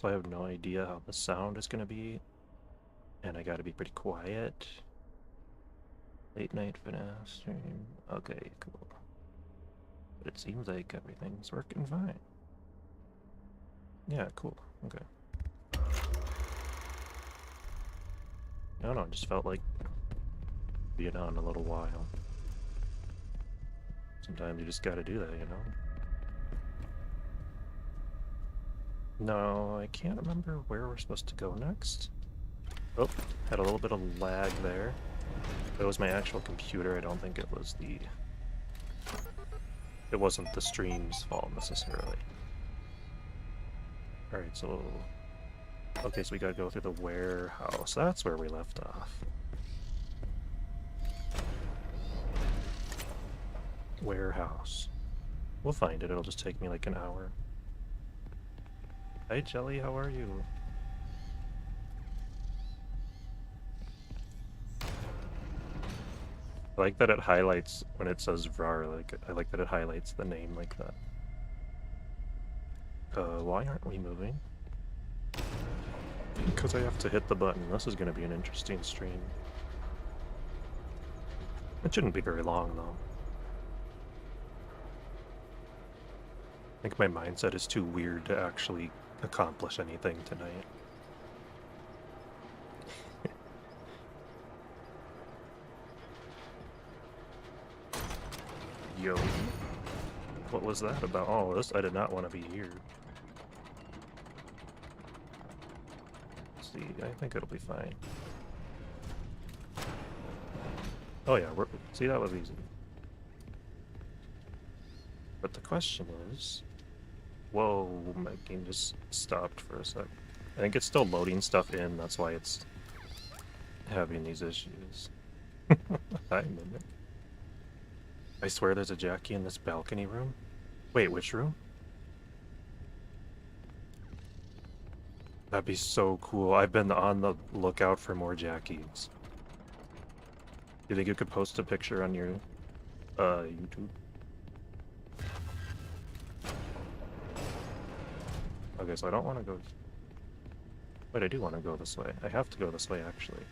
so I have no idea how the sound is gonna be, and I gotta be pretty quiet. Late night FNAF stream. Okay, cool. But it seems like everything's working fine. Yeah, cool. Okay. I don't know, it just felt like being on a little while. Sometimes you just gotta do that, you know? No, I can't remember where we're supposed to go next. Oh, had a little bit of lag there. It was my actual computer, I don't think it was the... It wasn't the stream's fault necessarily. Alright, so... Okay, so we gotta go through the warehouse. That's where we left off. Warehouse. We'll find it, it'll just take me like an hour. Hi Jelly, how are you? I like that it highlights when it says VRAR, like, I like that it highlights the name like that. Why aren't we moving? Because I have to hit the button. This is going to be an interesting stream. It shouldn't be very long, though. I think my mindset is too weird to actually accomplish anything tonight. Yo. What was that about? Oh, I did not want to be here. Let's see, I think it'll be fine. Oh yeah, see, that was easy. But the question is... Whoa, my game just stopped for a sec. I think it's still loading stuff in, that's why it's having these issues. Hi, Mimic. I swear there's a Jackie in this balcony room. Wait, which room? That'd be so cool. I've been on the lookout for more Jackies. Do you think you could post a picture on your YouTube? Okay, so I don't want to go... Wait, I do want to go this way. I have to go this way, actually.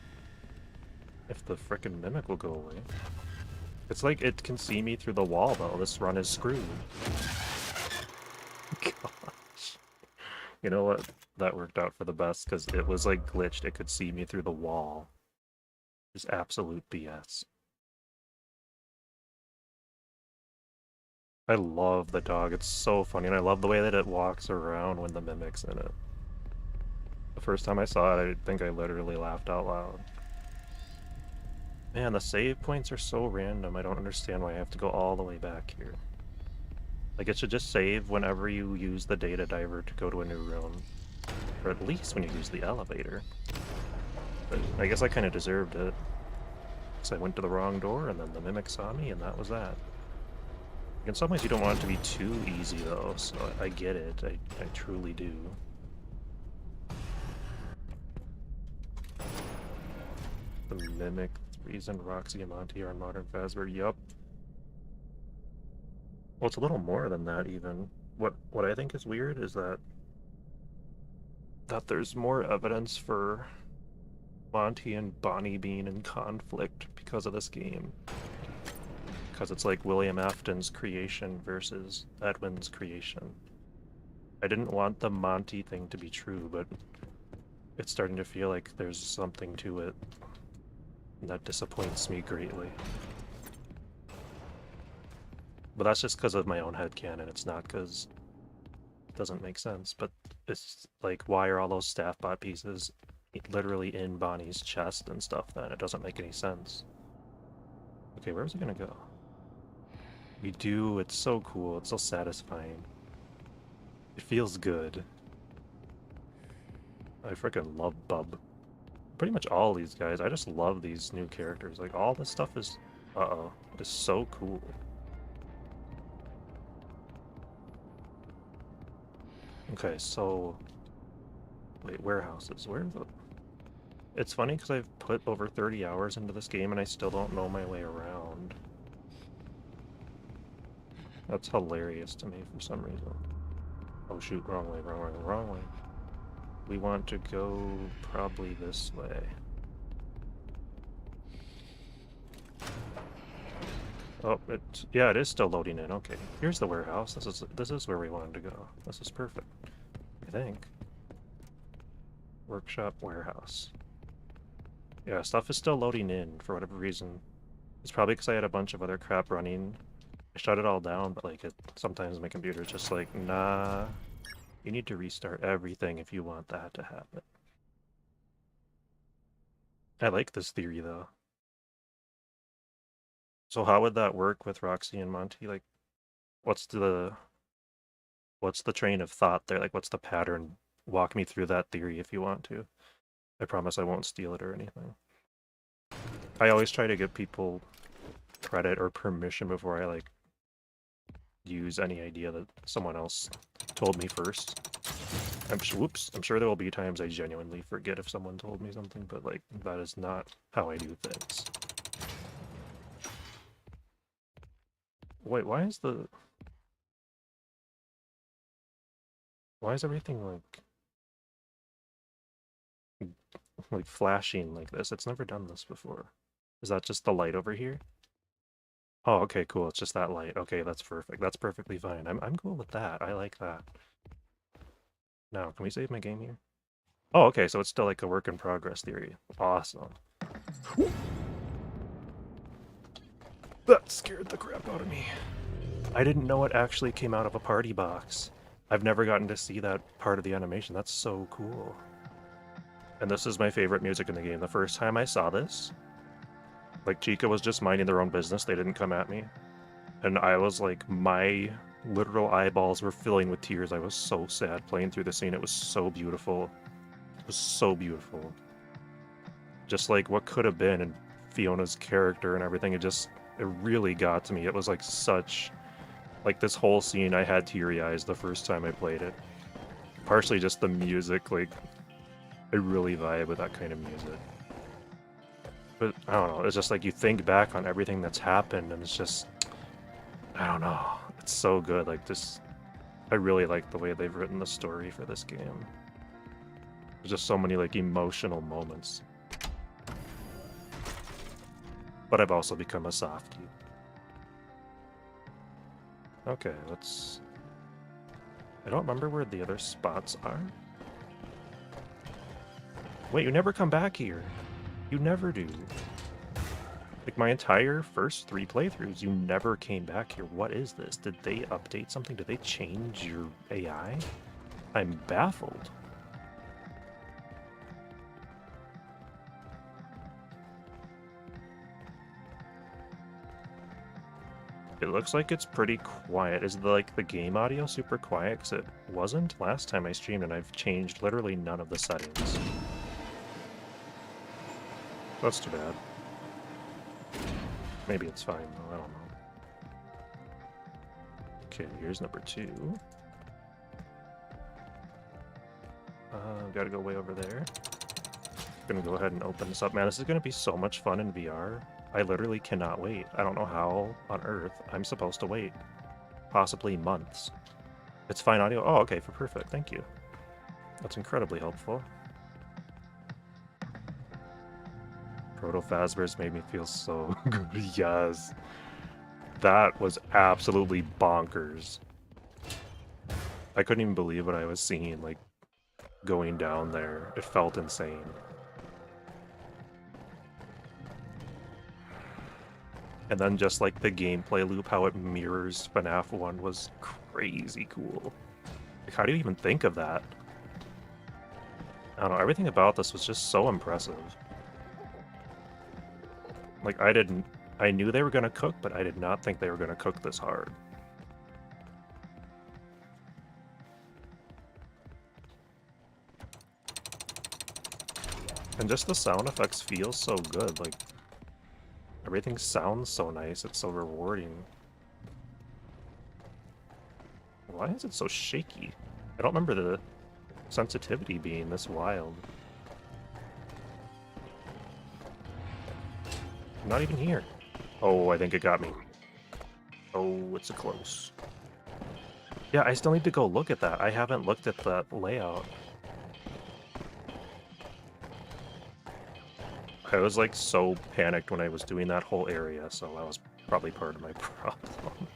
If the frickin' Mimic will go away. It's like it can see me through the wall, though. This run is screwed. Gosh. You know what? That worked out for the best, because it was, like, glitched. It could see me through the wall. Just absolute BS. I love the dog. It's so funny, and I love the way that it walks around when the Mimic's in it. The first time I saw it, I think I literally laughed out loud. Man, the save points are so random. I don't understand why I have to go all the way back here. Like, it should just save whenever you use the data diver to go to a new room. Or at least when you use the elevator. But I guess I kind of deserved it. Because I went to the wrong door, and then the Mimic saw me, and that was that. In some ways, you don't want it to be too easy, though, so I get it. I truly do. The Mimic, Reason, Roxy, and Monty are in Modern Fazbear. Yup. Well, it's a little more than that, even. What I think is weird is that there's more evidence for Monty and Bonnie being in conflict because of this game. Because it's like William Afton's creation versus Edwin's creation. I didn't want the Monty thing to be true, but it's starting to feel like there's something to it. And that disappoints me greatly. But that's just because of my own headcanon. It's not because it doesn't make sense. But it's like, why are all those staff bot pieces literally in Bonnie's chest and stuff then? It doesn't make any sense. Okay, where's it gonna go? We do, it's so cool, it's so satisfying. It feels good. I freaking love Bub. Pretty much all these guys, I just love these new characters. Like, all this stuff is, is so cool. Okay, so... Wait, warehouses, where are the... It's funny because I've put over 30 hours into this game and I still don't know my way around. That's hilarious to me for some reason. Oh shoot, wrong way, wrong way, wrong way. We want to go probably this way. Oh, yeah, it is still loading in. Okay, here's the warehouse. This is where we wanted to go. This is perfect, I think. Workshop, warehouse. Yeah, stuff is still loading in for whatever reason. It's probably because I had a bunch of other crap running. I shut it all down, but like sometimes my computer's just like, nah, you need to restart everything if you want that to happen. I like this theory though. So how would that work with Roxy and Monty? Like, what's the train of thought there? Like, what's the pattern? Walk me through that theory if you want to. I promise I won't steal it or anything. I always try to give people credit or permission before I like use any idea that someone else told me first. Whoops, I'm sure there will be times I genuinely forget if someone told me something, but like that is not how I do things. Wait, why is everything like flashing like this? It's never done this before. Is that just the light over here? Oh, okay, cool. It's just that light. Okay, that's perfect. That's perfectly fine. I'm cool with that. I like that. Now, can we save my game here? Oh, okay, so it's still like a work in progress theory. Awesome. That scared the crap out of me. I didn't know it actually came out of a party box. I've never gotten to see that part of the animation. That's so cool. And this is my favorite music in the game. The first time I saw this, like Chica was just minding their own business. They didn't come at me. And I was like, my literal eyeballs were filling with tears. I was so sad playing through the scene. It was so beautiful. It was so beautiful. Just like what could have been and Fiona's character and everything. It really got to me. It was like like this whole scene, I had teary eyes the first time I played it. Partially just the music, like I really vibe with that kind of music. But I don't know, it's just like you think back on everything that's happened and it's just, I don't know, it's so good. Like I really like the way they've written the story for this game. There's just so many like emotional moments. But I've also become a softie. Okay, I don't remember where the other spots are. Wait, you never come back here. You never do. Like my entire first 3 playthroughs, you never came back here. What is this? Did they update something? Did they change your AI? I'm baffled. It looks like it's pretty quiet. Is the game audio super quiet? Because it wasn't last time I streamed, and I've changed literally none of the settings. That's too bad. Maybe it's fine, though. I don't know. Okay, here's number 2. Gotta go way over there. Gonna go ahead and open this up. Man, this is gonna be so much fun in VR. I literally cannot wait. I don't know how on earth I'm supposed to wait. Possibly months. It's fine audio? Oh, okay, for perfect. Thank you. That's incredibly helpful. Proto-Phasmers made me feel so good. Yes. That was absolutely bonkers. I couldn't even believe what I was seeing, like, going down there. It felt insane. And then just like the gameplay loop, how it mirrors FNAF 1 was crazy cool. Like, how do you even think of that? I don't know, everything about this was just so impressive. Like, I knew they were gonna cook, but I did not think they were gonna cook this hard. And just the sound effects feel so good, like, everything sounds so nice, it's so rewarding. Why is it so shaky? I don't remember the sensitivity being this wild. I'm not even here. Oh, I think it got me. Oh, it's a close. Yeah, I still need to go look at that. I haven't looked at that layout. I was like so panicked when I was doing that whole area, so that was probably part of my problem.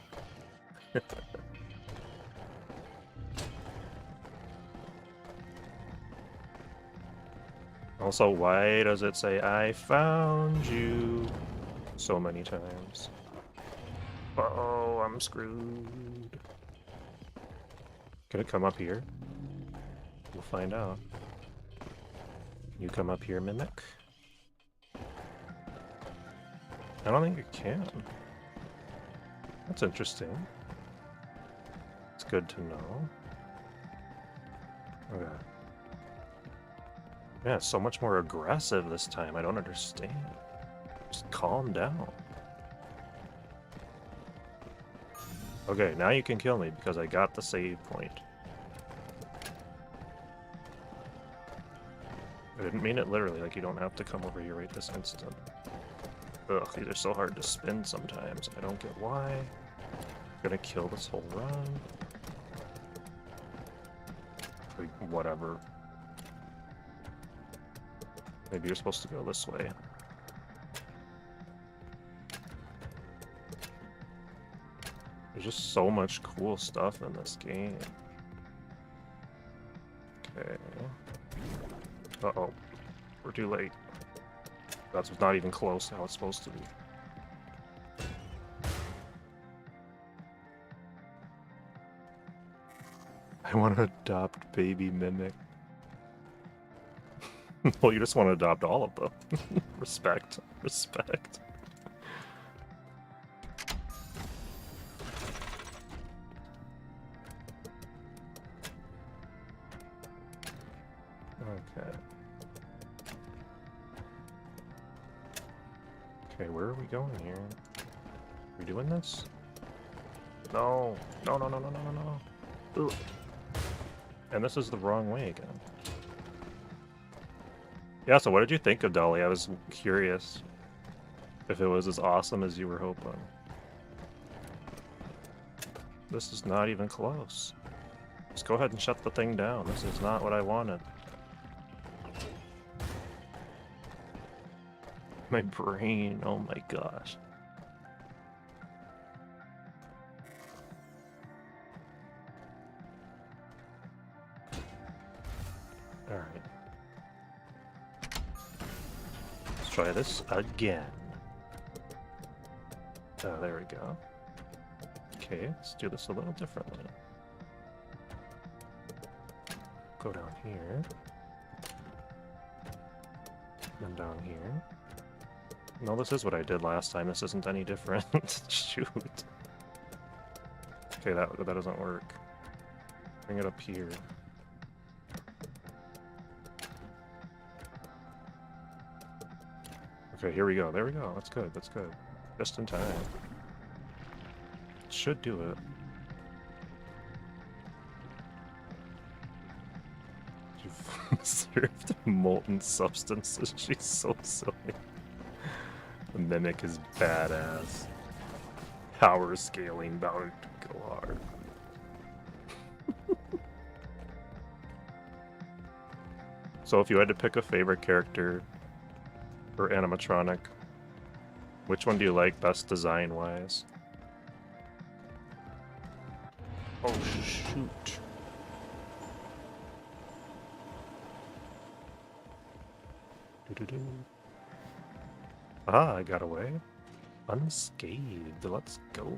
Also, why does it say, I found you so many times? Uh-oh, I'm screwed. Can it come up here? We'll find out. Can you come up here, Mimic? I don't think it can. That's interesting. It's good to know. Okay. Yeah, it's so much more aggressive this time. I don't understand. Just calm down. Okay, now you can kill me because I got the save point. I didn't mean it literally, like you don't have to come over here right this instant. Ugh, these are so hard to spin sometimes. I don't get why. I'm gonna kill this whole run. Like, whatever. Maybe you're supposed to go this way. There's just so much cool stuff in this game. Okay. Uh-oh. We're too late. That's not even close to how it's supposed to be. I want to adopt baby Mimic. Well, you just want to adopt all of them. Respect. Respect. Okay. Okay, where are we going here? Are we doing this? No. No, no, no, no, no, no, no. Ooh. And this is the wrong way again. Yeah, so what did you think of Dolly? I was curious if it was as awesome as you were hoping. This is not even close. Just go ahead and shut the thing down. This is not what I wanted. My brain, oh my gosh. Alright. Let's try this again. Oh, there we go. Okay, let's do this a little differently. Go down here. Then down here. No, this is what I did last time. This isn't any different. Shoot. Okay, that doesn't work. Bring it up here. Okay, here we go. There we go. That's good. That's good. Just in time. Should do it. You've served molten substances. She's so silly. The Mimic is badass. Power scaling bound to go hard. So if you had to pick a favorite character or animatronic, which one do you like best design-wise? Oh, shoot. Doo-doo-doo. Ah, I got away. Unscathed. Let's go.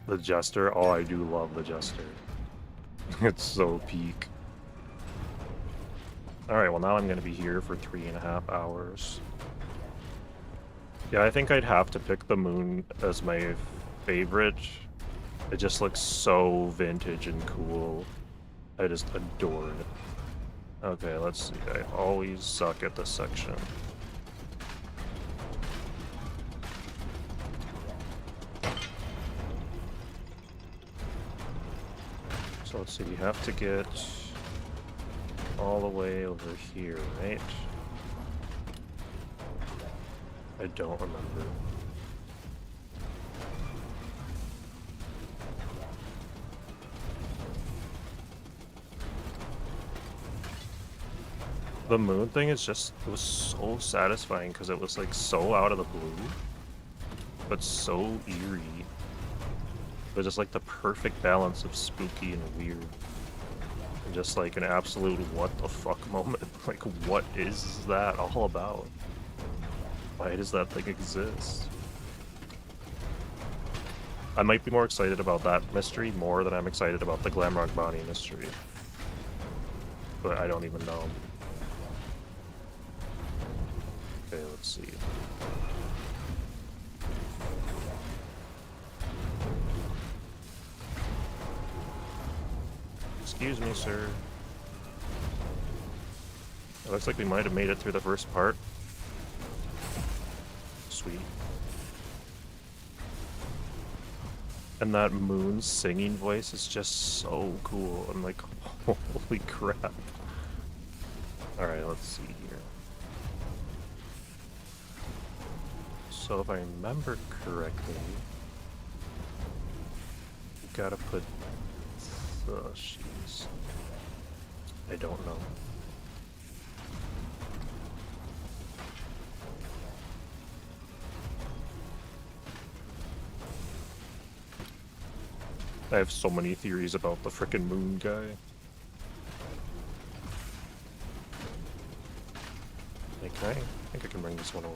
The Jester. Oh, I do love the Jester. It's so peak. Alright, well now I'm going to be here for 3.5 hours. Yeah, I think I'd have to pick the moon as my favorite. It just looks so vintage and cool. I just adore it. Okay, let's see. I always suck at this section. So let's see, we have to get all the way over here, right? I don't remember. The moon thing is just, it was so satisfying because it was like so out of the blue, but so eerie. It was just like the perfect balance of spooky and weird. And just like an absolute what the fuck moment. Like, what is that all about? Why does that thing exist? I might be more excited about that mystery more than I'm excited about the Glamrock Bonnie mystery. But I don't even know. Okay, let's see. Excuse me, sir. It looks like we might have made it through the first part. Sweet. And that moon singing voice is just so cool. I'm like, holy crap. Alright, let's see here. So if I remember correctly, you gotta put... Oh, jeez. I don't know. I have so many theories about the frickin' moon guy. I think I can bring this one over.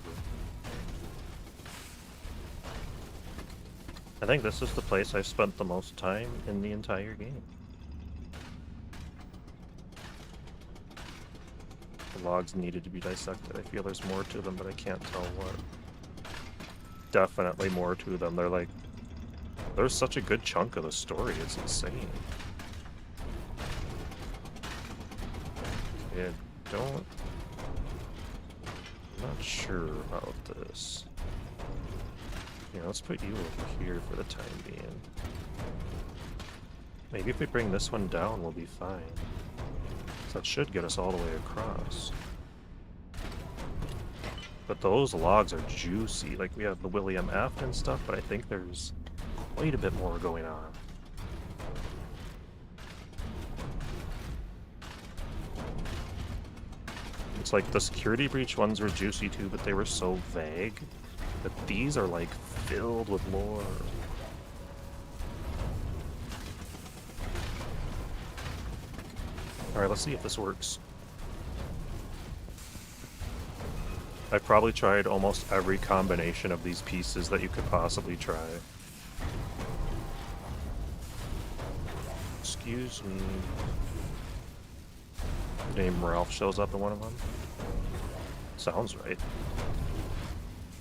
I think this is the place I've spent the most time in the entire game. The logs needed to be dissected. I feel there's more to them, but I can't tell what. Definitely more to them. They're like... There's such a good chunk of the story, it's insane. Yeah, don't... I'm not sure about this. Yeah, let's put you over here for the time being. Maybe if we bring this one down, we'll be fine. So that should get us all the way across. But those logs are juicy. Like, we have the William F. and stuff, but I think there's quite a bit more going on. It's like the security breach ones were juicy too, but they were so vague. But these are like filled with lore. Alright, let's see if this works. I've probably tried almost every combination of these pieces that you could possibly try. Excuse me. The name Ralph shows up in one of them. Sounds right.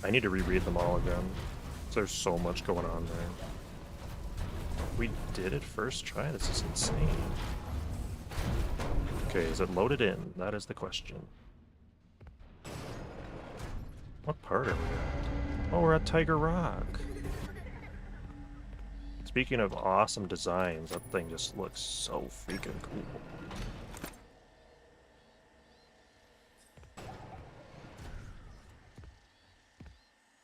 I need to reread them all again. There's so much going on there. We did it first try? This is insane. Okay, is it loaded in? That is the question. What part are we at? Oh, we're at Tiger Rock. Speaking of awesome designs, that thing just looks so freaking cool.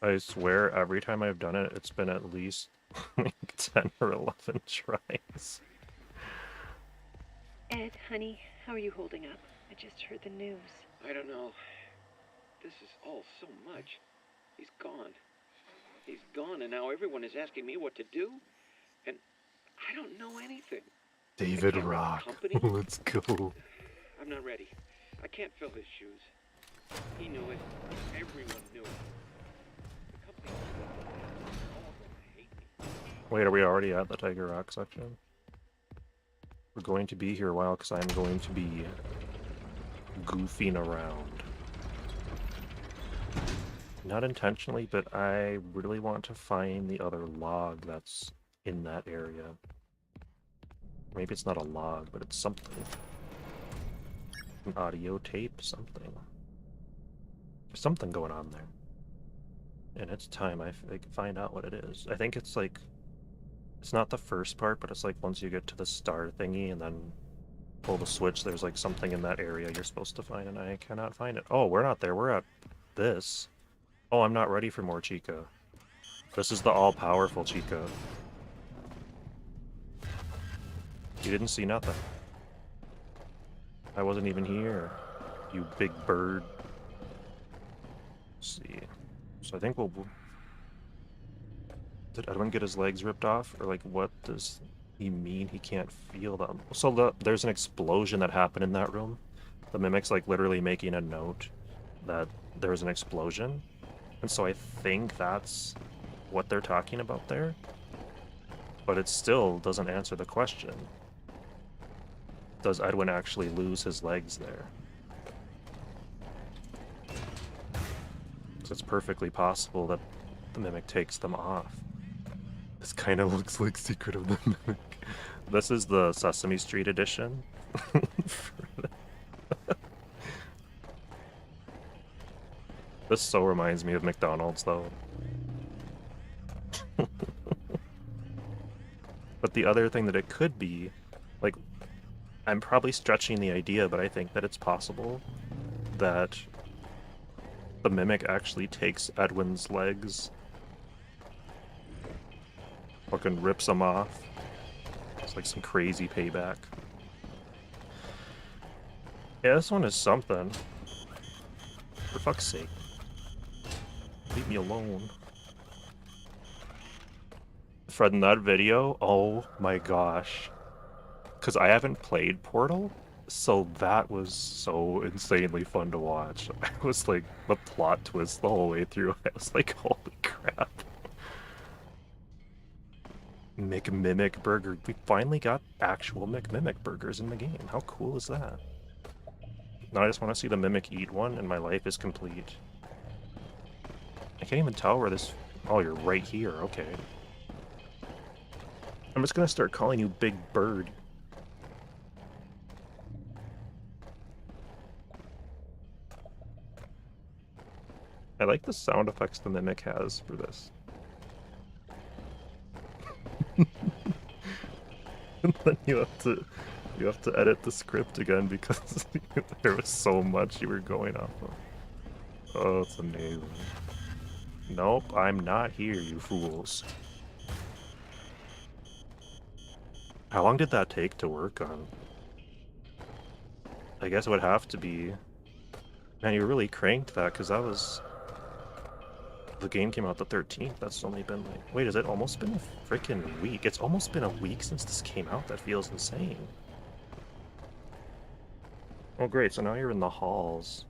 I swear every time I've done it, it's been at least like 10 or 11 tries. Ed, honey, how are you holding up? I just heard the news. I don't know. This is all so much. He's gone. He's gone, and now everyone is asking me what to do, and I don't know anything. David Rock. Let's go. I'm not ready. I can't fill his shoes. He knew it. Everyone knew it. The company all gonna hate me. Wait, are we already at the Tiger Rock section? We're going to be here a while because I'm going to be goofing around. Not intentionally, but I really want to find the other log that's in that area. Maybe it's not a log, but it's something. An audio tape, something. There's something going on there. And it's time I can find out what it is. I think it's like... It's not the first part, but it's like once you get to the star thingy and then pull the switch, there's like something in that area you're supposed to find, and I cannot find it. Oh, we're not there. We're at this. Oh, I'm not ready for more Chica. This is the all-powerful Chica. You didn't see nothing. I wasn't even here, you big bird. Let's see. So I think we'll... Did Edwin get his legs ripped off? Or like, what does he mean he can't feel them? So there's an explosion that happened in that room. The Mimic's like literally making a note that there was an explosion. And so I think that's what they're talking about there. But it still doesn't answer the question. Does Edwin actually lose his legs there? So it's perfectly possible that the Mimic takes them off. This kind of looks like Secret of the Mimic. This is the Sesame Street edition. This so reminds me of McDonald's, though. But the other thing that it could be, like, I'm probably stretching the idea, but I think that it's possible that the Mimic actually takes Edwin's legs, fucking rips them off. It's like some crazy payback. Yeah, this one is something. For fuck's sake. Leave me alone. Fred, in that video, oh my gosh. Because I haven't played Portal, so that was so insanely fun to watch. I was like, the plot twist the whole way through. I was like, holy crap. McMimic Burger. We finally got actual McMimic burgers in the game. How cool is that? Now I just want to see the Mimic eat one, and my life is complete. I can't even tell where this... Oh, you're right here. Okay. I'm just gonna start calling you Big Bird. I like the sound effects the Mimic has for this. And then you have to edit the script again because there was so much you were going off of. Oh, it's amazing. Nope, I'm not here, you fools. How long did that take to work on? I guess it would have to be... Man, you really cranked that, because that was... The game came out the 13th, that's only been like... Wait, has it almost been a freaking week? It's almost been a week since this came out, that feels insane. Oh great, so now you're in the halls.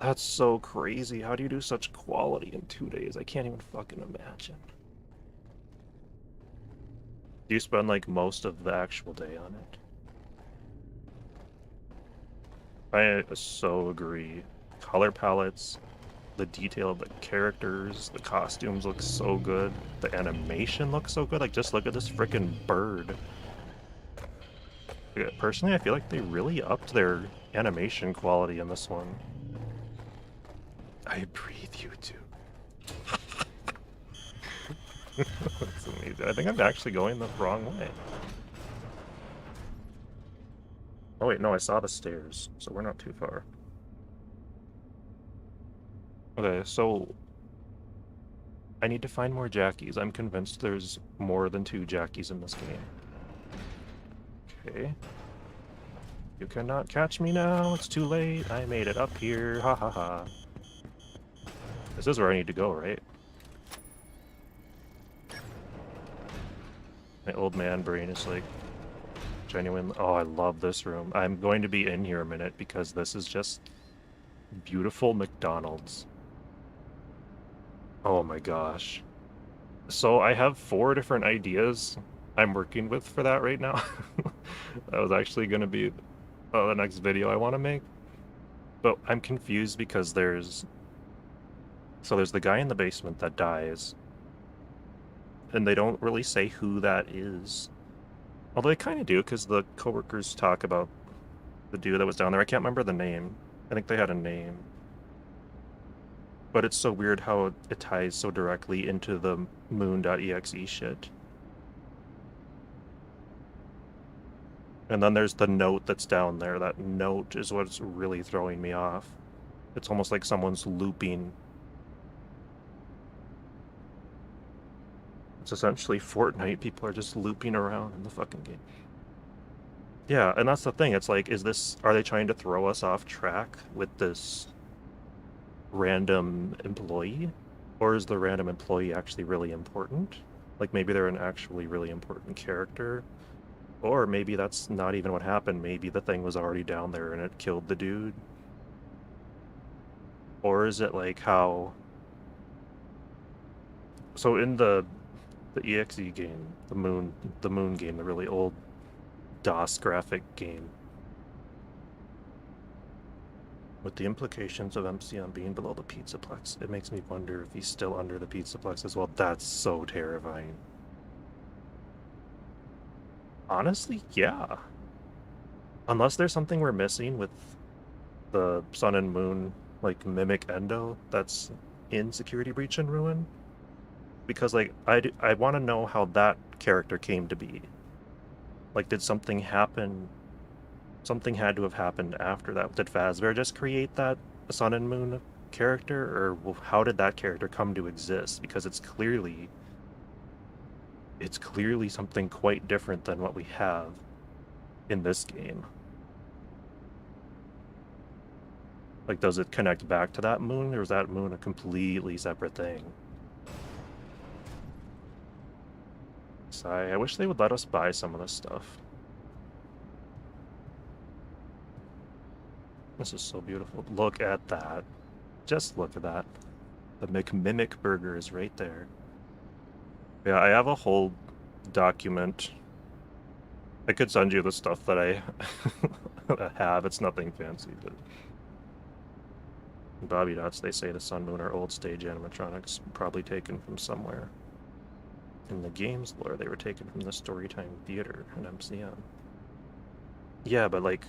That's so crazy, how do you do such quality in 2 days? I can't even fucking imagine. Do you spend like most of the actual day on it? I so agree. Color palettes, the detail of the characters, the costumes look so good, the animation looks so good. Like, just look at this freaking bird. Personally, I feel like they really upped their animation quality in this one. I breathe you too. That's amazing. I think I'm actually going the wrong way. Oh wait, no, I saw the stairs, so we're not too far. Okay, so... I need to find more Jackies. I'm convinced there's more than 2 Jackies in this game. Okay. You cannot catch me now, it's too late. I made it up here, ha ha ha. This is where I need to go, right? My old man brain is like... genuine. Oh, I love this room. I'm going to be in here a minute because this is just... beautiful McDonald's. Oh my gosh. So I have 4 different ideas I'm working with for that right now. That was actually going to be the next video I want to make. But I'm confused because there's... So there's the guy in the basement that dies. And they don't really say who that is. Although they kind of do, because the coworkers talk about the dude that was down there. I can't remember the name. I think they had a name. But it's so weird how it ties so directly into the moon.exe shit. And then there's the note that's down there. That note is what's really throwing me off. It's almost like someone's looping It's essentially Fortnite. People are just looping around in the fucking game. Yeah, and that's the thing. It's like, are they trying to throw us off track with this random employee? Or is the random employee actually really important? Like, maybe they're an actually really important character. Or maybe that's not even what happened. Maybe the thing was already down there and it killed the dude. Or is it like how... So in the EXE game, the moon game, the really old DOS graphic game, with the implications of MCM being below the Pizzaplex, it makes me wonder if he's still under the Pizzaplex as well. That's so terrifying. Honestly, yeah. Unless there's something we're missing with the Sun and Moon, like, mimic endo that's in Security Breach and Ruin. Because, like, I want to know how that character came to be. Like, did something happen? Something had to have happened after that. Did Fazbear just create that Sun and Moon character? Or how did that character come to exist? Because it's clearly something quite different than what we have in this game. Like, does it connect back to that moon, or is that moon a completely separate thing? I wish they would let us buy some of this stuff. This is so beautiful. Look at that. Just look at that. The McMimic burger is right there. Yeah, I have a whole document. I could send you the stuff that I have. It's nothing fancy, but... Bobby Dots, they say the Sun Moon are old stage animatronics, probably taken from somewhere. In the game's lore, they were taken from the Storytime Theater in MCM. Yeah, but, like,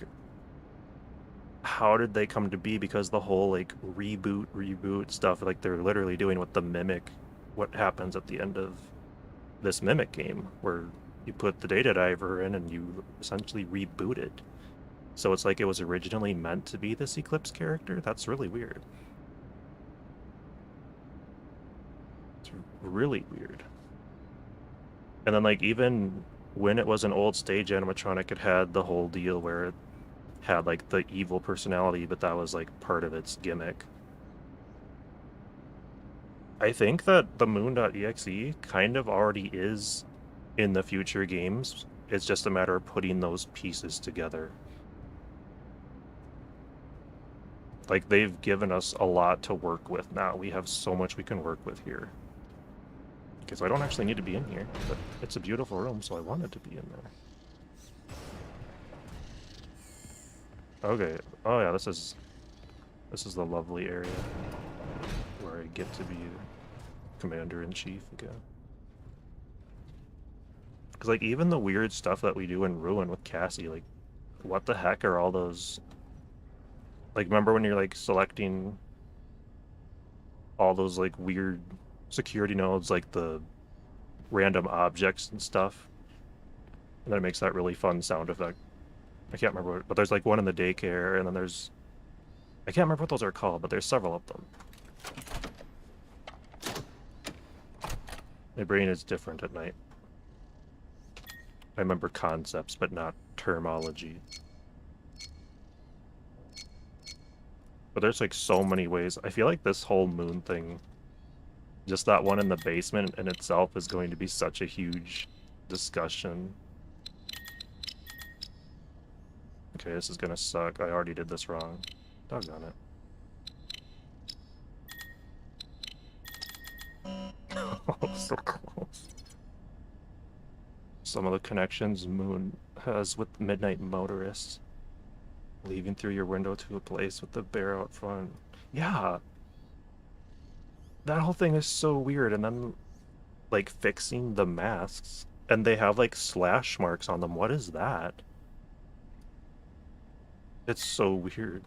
how did they come to be? Because the whole, like, reboot stuff, like, they're literally doing with the Mimic, what happens at the end of this Mimic game, where you put the data diver in and you essentially reboot it. So it's like it was originally meant to be this Eclipse character? That's really weird. It's really weird. And then, like, even when it was an old stage animatronic, it had the whole deal where it had, like, the evil personality, but that was, like, part of its gimmick. I think that the Moon.exe kind of already is in the future games. It's just a matter of putting those pieces together. Like, they've given us a lot to work with now. We have so much we can work with here. Because I don't actually need to be in here, but it's a beautiful room, so I wanted to be in there. Okay. Oh yeah, this is the lovely area where I get to be Commander-in-Chief again. Because, like, even the weird stuff that we do in Ruin with Cassie, like, what the heck are all those... Like, remember when you're, like, selecting all those, like, weird security nodes, like the random objects and stuff? And then it makes that really fun sound effect. I can't remember what, but there's, like, one in the daycare, and then there's... I can't remember what those are called, but there's several of them. My brain is different at night. I remember concepts, but not terminology. But there's, like, so many ways. I feel like this whole moon thing, just that one in the basement in itself, is going to be such a huge discussion. Okay, this is gonna suck. I already did this wrong. Doggone it. Oh, so close. Some of the connections Moon has with Midnight Motorists. Leaving through your window to a place with the bear out front. Yeah. That whole thing is so weird. And then, like, fixing the masks. And they have, like, slash marks on them. What is that? It's so weird.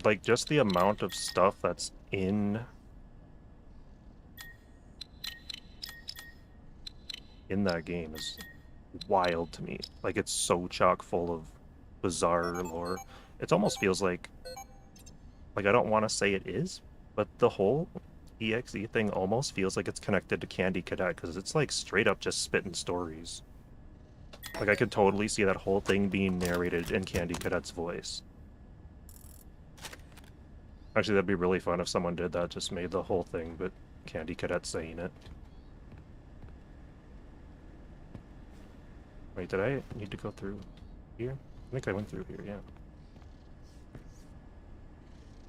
Like, just the amount of stuff that's in that game is wild to me. Like, it's so chock full of bizarre lore. It almost feels like Like, I don't want to say it is, but the whole EXE thing almost feels like it's connected to Candy Cadet, because it's like straight up just spitting stories. Like, I could totally see that whole thing being narrated in Candy Cadet's voice. Actually, that'd be really fun if someone did that, just made the whole thing, but Candy Cadet saying it. Wait, did I need to go through here? I think I went through here, yeah.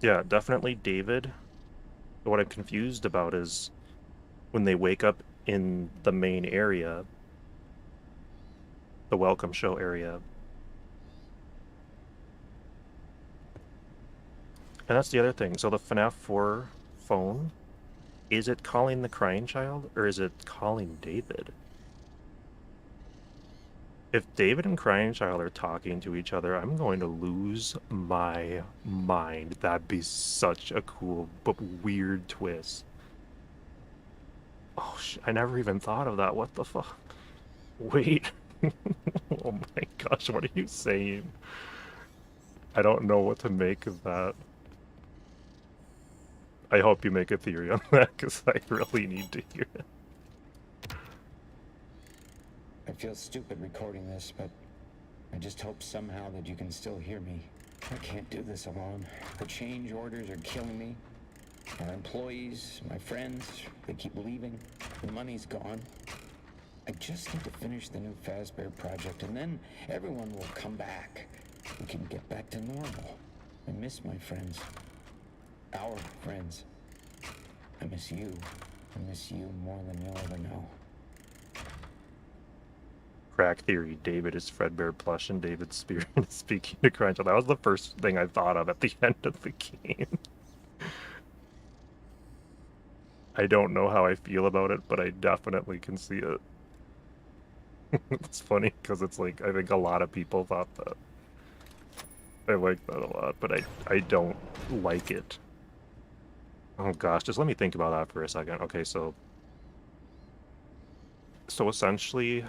Yeah, definitely David. But what I'm confused about is when they wake up in the main area, the welcome show area. And that's the other thing. So the FNAF 4 phone, is it calling the crying child or is it calling David? If David and crying child are talking to each other, I'm going to lose my mind. That'd be such a cool but weird twist. Oh, I never even thought of that. What the fuck? Wait. Oh my gosh, what are you saying? I don't know what to make of that. I hope you make a theory on that, because I really need to hear it. I feel stupid recording this, but I just hope somehow that you can still hear me. I can't do this alone. The change orders are killing me. Our employees, my friends, they keep leaving. The money's gone. I just need to finish the new Fazbear project, and then everyone will come back. We can get back to normal. I miss my friends. Our friends. I miss you. I miss you more than you'll ever know. Crack theory, David is Fredbear plush and David's spirit is speaking to Crunch. That was the first thing I thought of at the end of the game. I don't know how I feel about it, but I definitely can see it. It's funny because it's like, I think a lot of people thought that. I like that a lot, but I don't like it. Oh gosh, just let me think about that for a second. Okay, so essentially,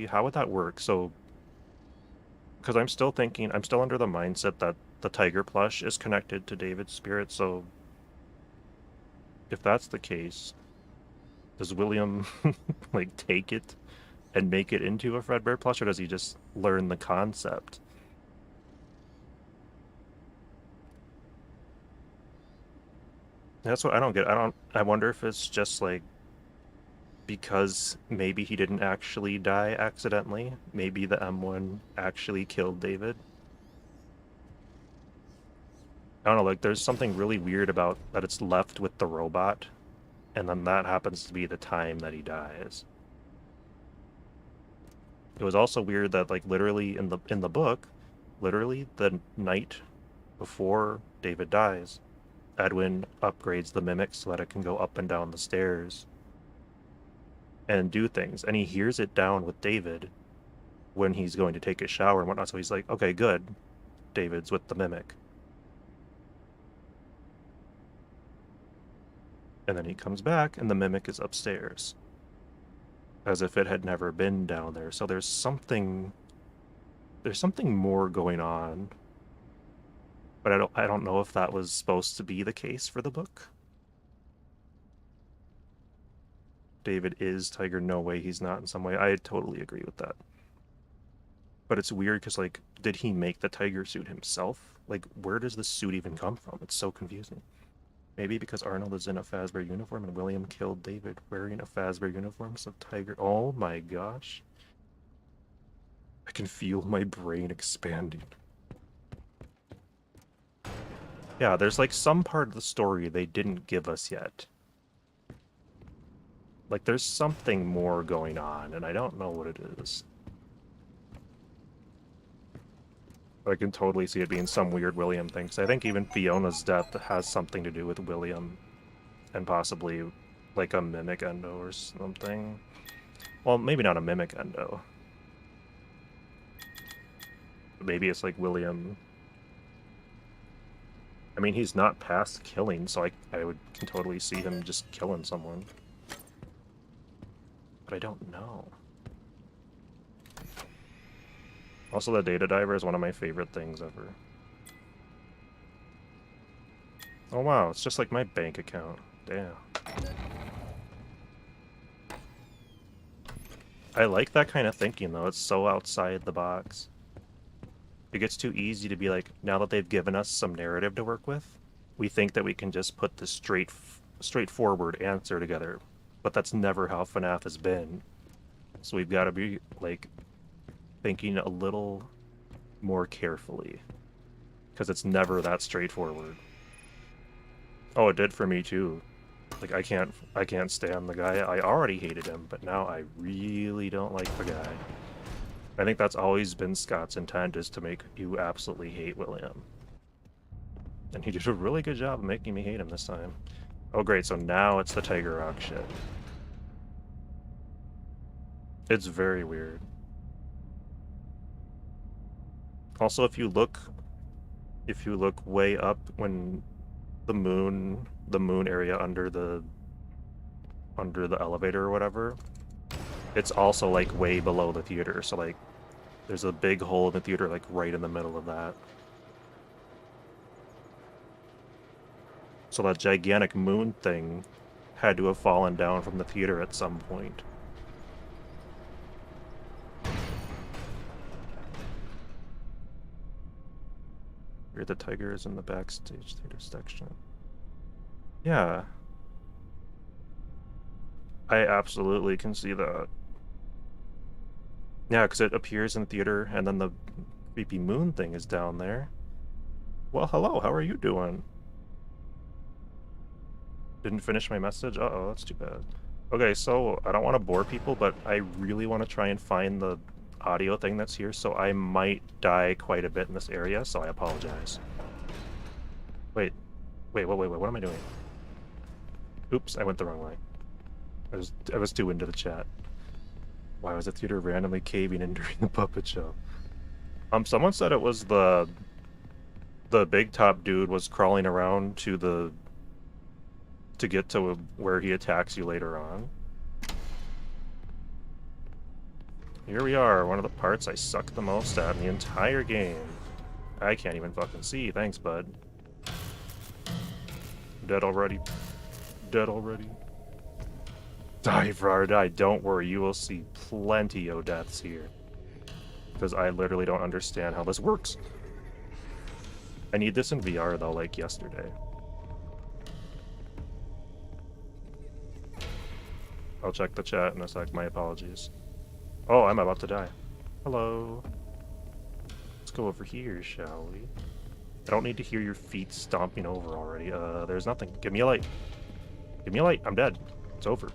how would that work? So, because I'm still under the mindset that the tiger plush is connected to David's spirit, so if that's the case, does William like take it and make it into a Fredbear plush, or does he just learn the concept? That's what I don't get. I wonder if it's just like because maybe he didn't actually die accidentally. Maybe the M1 actually killed David. I don't know, like there's something really weird about that it's left with the robot, and then that happens to be the time that he dies. It was also weird that like literally in the book, literally the night before David dies, Edwin upgrades the mimic so that it can go up and down the stairs and do things. And he hears it down with David when he's going to take a shower and whatnot. So he's like, okay, good. David's with the mimic. And then he comes back and the mimic is upstairs. As if it had never been down there. So there's something more going on. But I don't know if that was supposed to be the case for the book. David is Tiger, no way he's not in some way. I totally agree with that. But it's weird because, like, did he make the tiger suit himself? Like, where does this suit even come from? It's so confusing. Maybe because Arnold is in a Fazbear uniform and William killed David wearing a Fazbear uniform, so Tiger... Oh my gosh. I can feel my brain expanding. Yeah, there's like some part of the story they didn't give us yet. Like, there's something more going on, and I don't know what it is. But I can totally see it being some weird William thing, because I think even Fiona's death has something to do with William, and possibly, like, a mimic endo or something. Well, maybe not a mimic endo. But maybe it's like William... I mean, he's not past killing, so I can totally see him just killing someone. But I don't know. Also, the data diver is one of my favorite things ever. Oh wow, it's just like my bank account. Damn. I like that kind of thinking though, it's so outside the box. It gets too easy to be like, now that they've given us some narrative to work with, we think that we can just put the straightforward answer together. But that's never how FNAF has been. So we've got to be, like, thinking a little more carefully. Because it's never that straightforward. Oh, it did for me too. Like, I can't stand the guy. I already hated him, but now I really don't like the guy. I think that's always been Scott's intent, is to make you absolutely hate William. And he did a really good job of making me hate him this time. Oh great, so now it's the Tiger Rock shit. It's very weird. Also, if you look way up when the moon area under the elevator or whatever, it's also like way below the theater, so like there's a big hole in the theater like right in the middle of that. So that gigantic moon thing had to have fallen down from the theater at some point. Here the tiger is in the backstage theater section. Yeah. I absolutely can see that. Yeah, because it appears in theater, and then the creepy moon thing is down there. Well, hello, how are you doing? Didn't finish my message? Uh-oh, that's too bad. Okay, so I don't want to bore people, but I really want to try and find the audio thing that's here, so I might die quite a bit in this area, so I apologize. Wait, what am I doing? Oops, I went the wrong way. I was too into the chat. Why was the theater randomly caving in during the puppet show? Someone said it was the big top dude was crawling around to get to where he attacks you later on. Here we are, one of the parts I suck the most at in the entire game. I can't even fucking see, thanks bud. Dead already. Dead already. Die, Frar, die. Don't worry, you will see plenty of deaths here. Because I literally don't understand how this works. I need this in VR though, like yesterday. I'll check the chat in a sec, my apologies. Oh, I'm about to die. Hello. Let's go over here, shall we? I don't need to hear your feet stomping over already. There's nothing. Give me a light. Give me a light. I'm dead. It's over.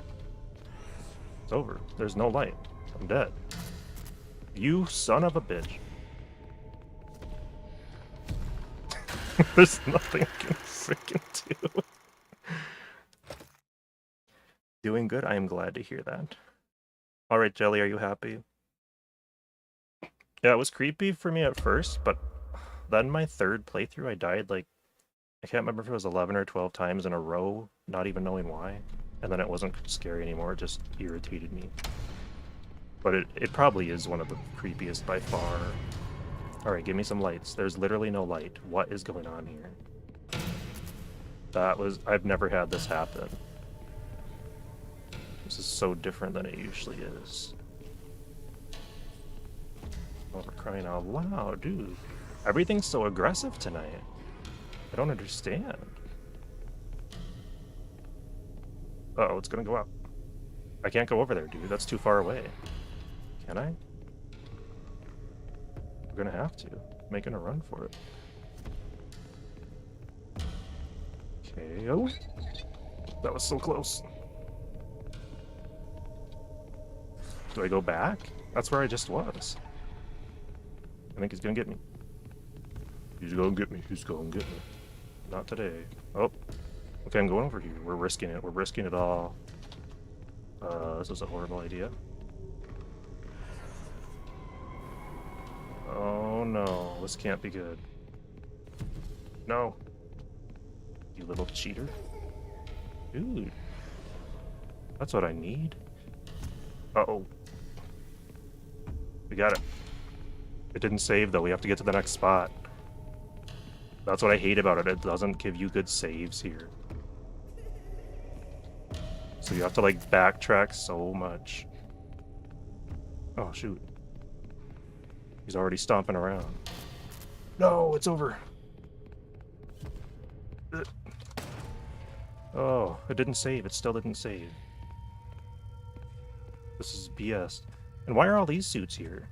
It's over. There's no light. I'm dead. You son of a bitch. There's nothing I can freaking do. Doing good. I am glad to hear that. Alright, Jelly, are you happy? Yeah, it was creepy for me at first, but then my third playthrough, I died like, I can't remember if it was 11 or 12 times in a row, not even knowing why. And then it wasn't scary anymore, it just irritated me. But it probably is one of the creepiest by far. Alright, give me some lights. There's literally no light. What is going on here? I've never had this happen. This is so different than it usually is. Oh, we're crying out loud, dude. Everything's so aggressive tonight. I don't understand. Uh-oh, it's gonna go up. I can't go over there, dude. That's too far away. Can I? We're gonna have to. Making a run for it. Okay, oh. That was so close. Do I go back? That's where I just was. I think he's gonna get me. He's gonna get me. He's gonna get me. Not today. Oh. Okay, I'm going over here. We're risking it. We're risking it all. This is a horrible idea. Oh no, this can't be good. No. You little cheater. Dude. That's what I need. Uh-oh. We got it. It didn't save, though. We have to get to the next spot. That's what I hate about it. It doesn't give you good saves here. So you have to, like, backtrack so much. Oh, shoot. He's already stomping around. No, it's over. Oh, it didn't save. It still didn't save. This is BS. And why are all these suits here?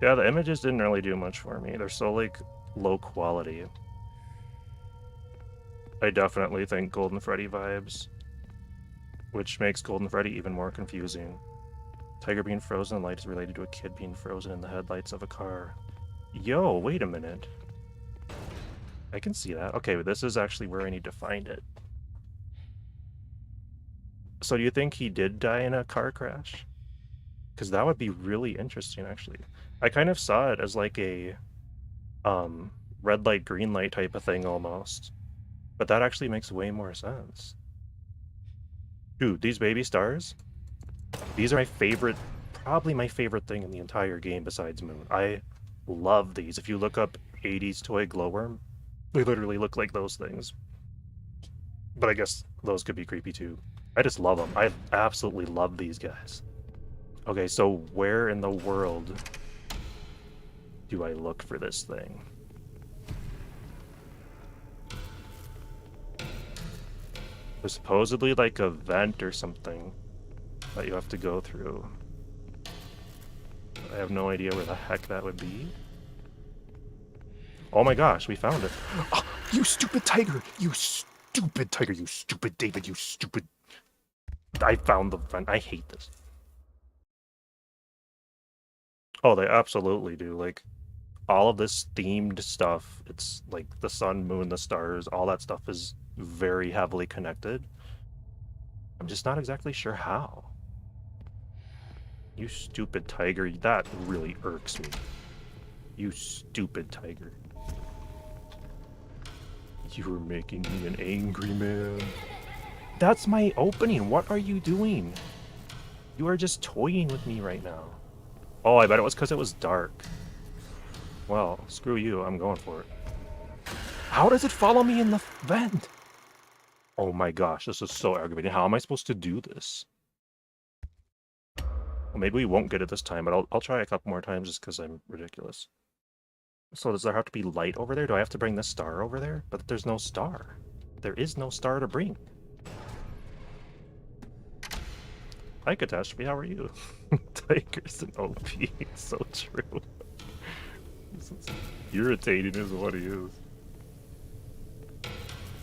Yeah, the images didn't really do much for me. They're so, like, low quality. I definitely think Golden Freddy vibes. Which makes Golden Freddy even more confusing. Tiger being frozen in light is related to a kid being frozen in the headlights of a car. Yo, wait a minute. I can see that. Okay, but this is actually where I need to find it. So do you think he did die in a car crash? Because that would be really interesting, actually. I kind of saw it as like a red light, green light type of thing almost. But that actually makes way more sense. Dude, these baby stars? These are my favorite, probably my favorite thing in the entire game besides Moon. I love these. If you look up 80s toy glowworm, they literally look like those things. But I guess those could be creepy too. I just love them. I absolutely love these guys. Okay, so where in the world do I look for this thing? There's supposedly like a vent or something that you have to go through. I have no idea where the heck that would be. Oh my gosh, we found it. Oh, you stupid tiger! You stupid tiger! You stupid David! You stupid... I found the vent. I hate this. Oh, they absolutely do. Like, all of this themed stuff, it's like the sun, moon, the stars, all that stuff is very heavily connected. I'm just not exactly sure how. You stupid tiger, that really irks me. You stupid tiger. You are making me an angry man. That's my opening. What are you doing? You are just toying with me right now. Oh, I bet it was because it was dark. Well, screw you. I'm going for it. How does it follow me in the vent? Oh my gosh, this is so aggravating. How am I supposed to do this? Well, maybe we won't get it this time, but I'll try a couple more times just because I'm ridiculous. So does there have to be light over there? Do I have to bring this star over there? But there's no star. There is no star to bring. Hi, Catastrophe, how are you? Tiger's an OP. It's so true. This is irritating is what he is.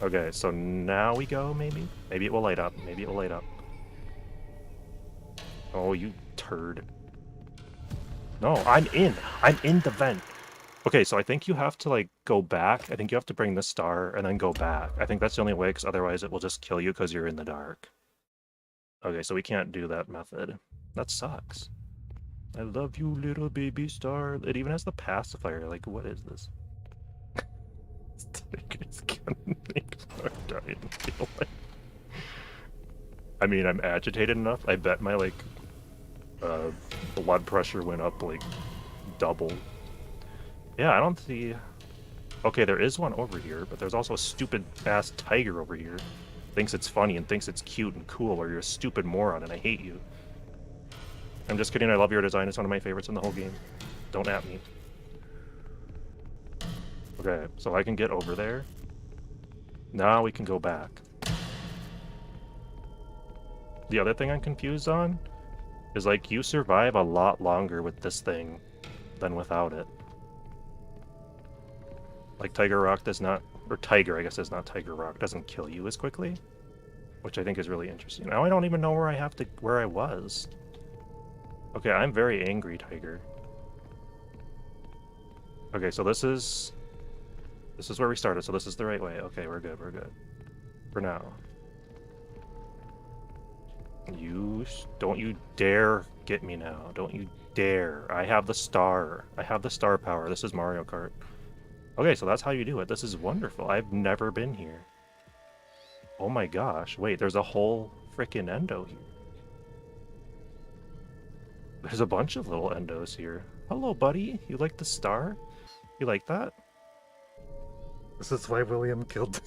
Okay, so now we go, maybe? Maybe it will light up. Maybe it will light up. Oh, you turd. No, I'm in. I'm in the vent. Okay, so I think you have to, like, go back. I think you have to bring the star and then go back. I think that's the only way, because otherwise it will just kill you because you're in the dark. Okay, so we can't do that method. That sucks. I love you, little baby star. It even has the pacifier. Like, what is this? It's gonna make Star die in real life. I mean, I'm agitated enough. I bet my, like, blood pressure went up, like, double. Yeah, I don't see... Okay, there is one over here, but there's also a stupid-ass tiger over here. Thinks it's funny and thinks it's cute and cool, or you're a stupid moron and I hate you. I'm just kidding, I love your design. It's one of my favorites in the whole game. Don't at me. Okay, so I can get over there. Now we can go back. The other thing I'm confused on is, like, you survive a lot longer with this thing than without it. Like, Tiger Rock does not... Or Tiger, I guess it's not Tiger Rock. Doesn't kill you as quickly. Which I think is really interesting. Now I don't even know where I have to... Where I was. Okay, I'm very angry, Tiger. Okay, so this is... This is where we started, so this is the right way. Okay, we're good, we're good. For now. Don't you dare get me now. Don't you dare. I have the star. I have the star power. This is Mario Kart. Okay, so that's how you do it. This is wonderful. I've never been here. Oh my gosh. Wait, there's a whole frickin' endo here. There's a bunch of little endos here. Hello, buddy. You like the star? You like that? This is why William killed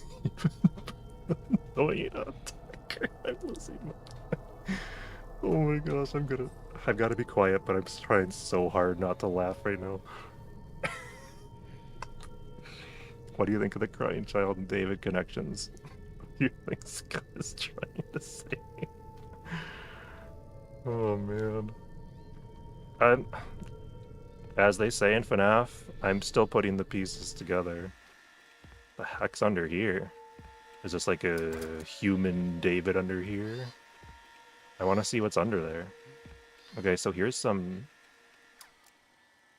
Wait, I'm losing my... Oh my gosh, I've got to be quiet, but I'm trying so hard not to laugh right now. What do you think of the crying child and David connections? What do you think Scott is trying to say? Oh man. As they say in FNAF, I'm still putting the pieces together. The heck's under here? Is this like a human David under here? I want to see what's under there. Okay, so here's some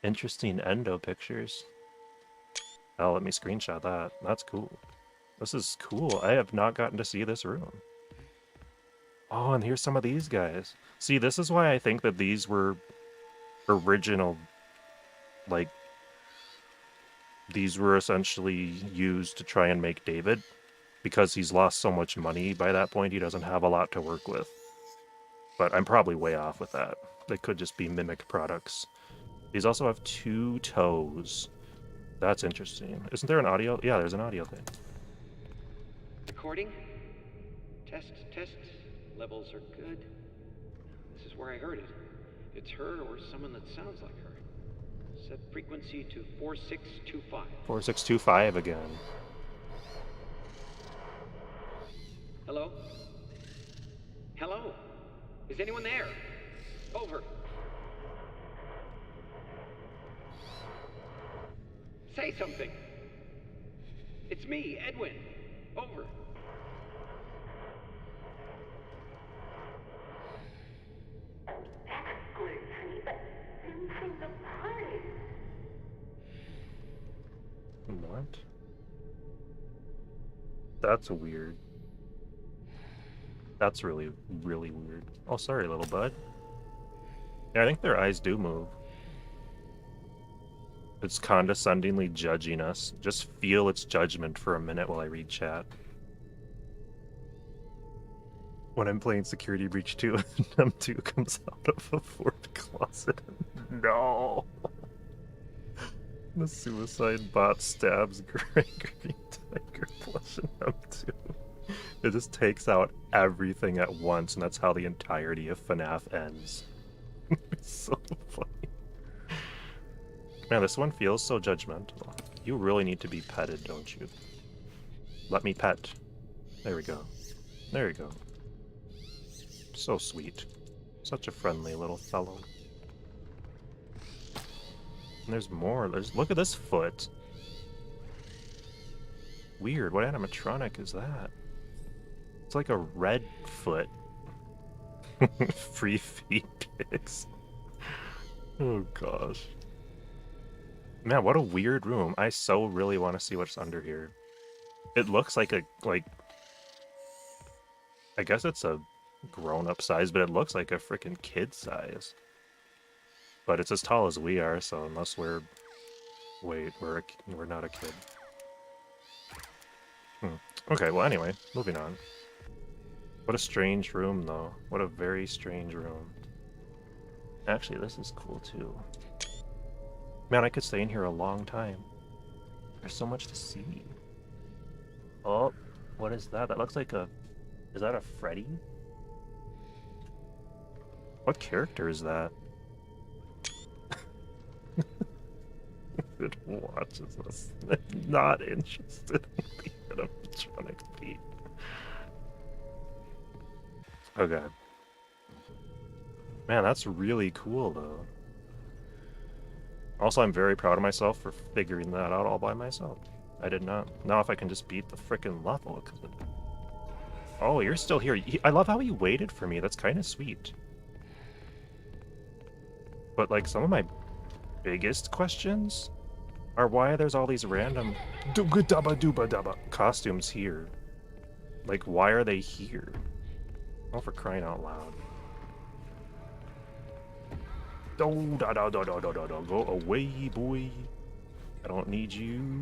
interesting endo pictures. Oh, let me screenshot that. That's cool. This is cool. I have not gotten to see this room. Oh, and here's some of these guys. See, this is why I think that these were original, like, these were essentially used to try and make David, because he's lost so much money by that point, he doesn't have a lot to work with. But I'm probably way off with that. They could just be mimic products. These also have 2 toes. That's interesting. Isn't there an audio? Yeah, there's an audio thing. Recording? Test. Levels are good. This is where I heard it. It's her or someone that sounds like her. Set frequency to 4625. 4625 again. Hello? Hello? Is anyone there? Over. Say something. It's me, Edwin. Over. That's good, honey, but didn't think the party. What? That's weird. That's really, really weird. Oh, sorry, little bud. Yeah, I think their eyes do move. It's condescendingly judging us. Just feel its judgment for a minute while I read chat. When I'm playing Security Breach 2, M2 comes out of a 4th closet. No! The suicide bot stabs Gregory Tiger Plush in M2. It just takes out everything at once, and that's how the entirety of FNAF ends. It's so funny. Man, this one feels so judgmental. You really need to be petted, don't you? Let me pet. There we go. There we go. So sweet. Such a friendly little fellow. And there's more. Look at this foot. Weird. What animatronic is that? It's like a red foot. Free feet pics. Oh gosh. Man, what a weird room. I so really want to see what's under here. It looks like a, I guess it's a grown-up size, but it looks like a freaking kid size. But it's as tall as we are, so unless we're... Wait, we're not a kid. Okay, well anyway, moving on. What a strange room, though. What a very strange room. Actually, this is cool, too. Man, I could stay in here a long time. There's so much to see. Oh, what is that? That looks like a... Is that a Freddy? What character is that? It watches us. Not interested in the animatronic feet. Okay. Man, that's really cool, though. Also, I'm very proud of myself for figuring that out all by myself. I did not. Now if I can just beat the frickin' level. Oh, you're still here. I love how he waited for me. That's kind of sweet. But, like, some of my biggest questions are why there's all these random costumes here. Like, why are they here? Oh, for crying out loud. Go away, boy. I don't need you.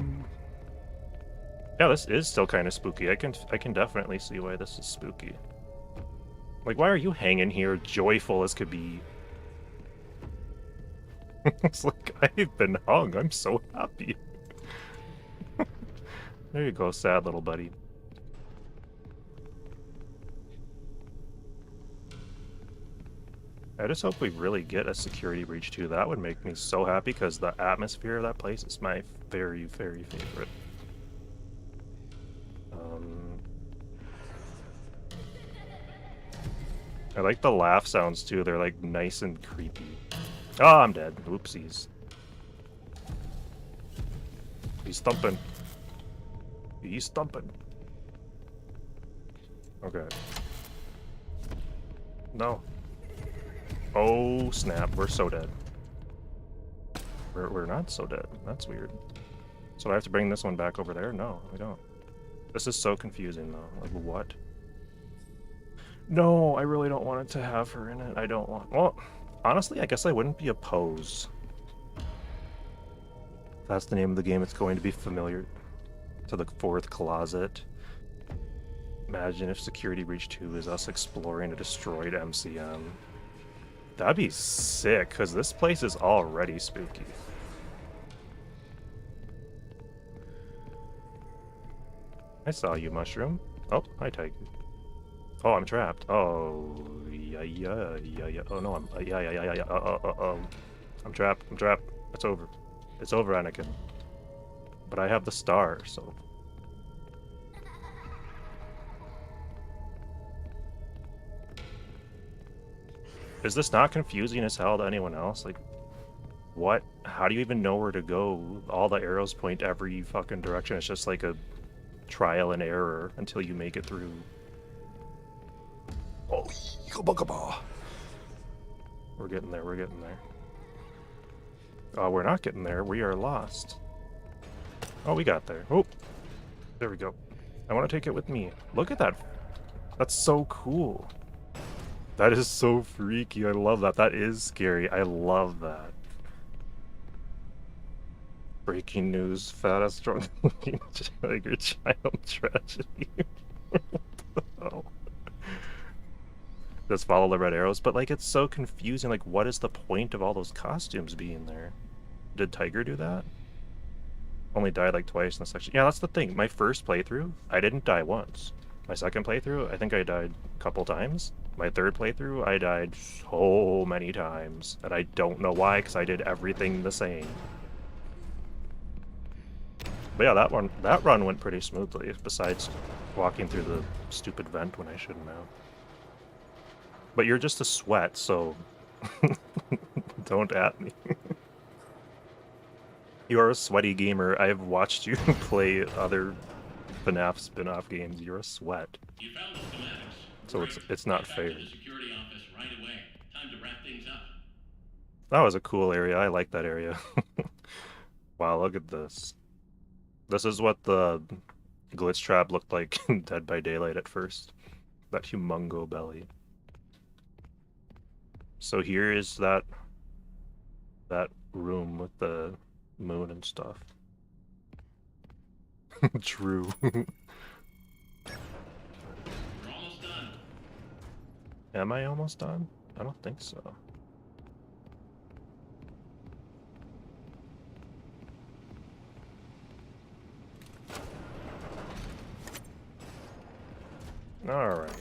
Yeah, this is still kind of spooky. I can definitely see why this is spooky. Like, why are you hanging here joyful as could be? It's like, I've been hung. I'm so happy. There you go, sad little buddy. I just hope we really get a security breach too. That would make me so happy because the atmosphere of that place is my very, very favorite. I like the laugh sounds too. They're like nice and creepy. Oh, I'm dead. Oopsies. He's thumping. He's thumping. Okay. No. Oh, snap. We're so dead. We're not so dead. That's weird. So I have to bring this one back over there? No, we don't. This is so confusing, though. Like, what? No, I really don't want it to have her in it. I don't want... Well, honestly, I guess I wouldn't be opposed. If that's the name of the game, it's going to be familiar to the fourth closet. Imagine if Security Breach 2 is us exploring a destroyed MCM. That'd be sick, because this place is already spooky. I saw you, Mushroom. Oh, hi, Tiger. Oh, I'm trapped. Oh, yeah. Oh, no, yeah. I'm trapped. It's over. It's over, Anakin. But I have the star, so... Is this not confusing as hell to anyone else? Like, what? How do you even know where to go? All the arrows point every fucking direction. It's just like a trial and error until you make it through. Oh, we're getting there, we're getting there. Oh, we're not getting there. We are lost. Oh, we got there. Oh, there we go. I want to take it with me. Look at that. That's so cool. That is so freaky. I love that. That is scary. I love that. Breaking news. Fattest, strong tiger child tragedy. Oh. Just follow the red arrows. But, like, it's so confusing. Like, what is the point of all those costumes being there? Did Tiger do that? Only died, like, twice in the section. Yeah, that's the thing. My first playthrough, I didn't die once. My second playthrough, I think I died a couple times. My third playthrough, I died so many times. And I don't know why, because I did everything the same. But yeah, that run went pretty smoothly, besides walking through the stupid vent when I shouldn't have. But you're just a sweat, so don't at me. You are a sweaty gamer. I have watched you play other FNAF spin-off games. You're a sweat. You found the schematics. So it's not fair. Get back to the security office right away. Time to wrap things up. That was a cool area. I like that area. Wow, look at this. This is what the glitch trap looked like in Dead by Daylight at first. That humongo belly. So here is that room with the moon and stuff. True. We're almost done. Am I almost done? I don't think so. Alright.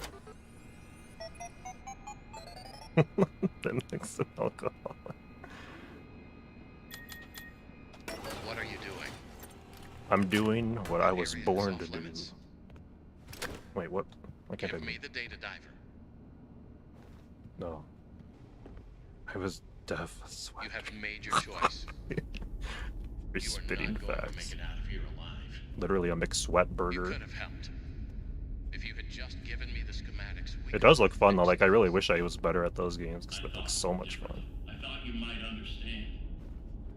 Then mix some alcohol. What are you doing? I'm doing what I was Area is born off to do. limits. Wait, what? Why can't I Give do? me the data diver. No. I was deaf. Sweat. You have made your choice. You're You are spitting not going to make facts. it out of here alive. Literally a McSweat You burger. could have helped. If you had just given me the schematics, we It could does have look fun though. fixed Like I really this. wish I was better at those games because they look so much fun. I thought you might understand.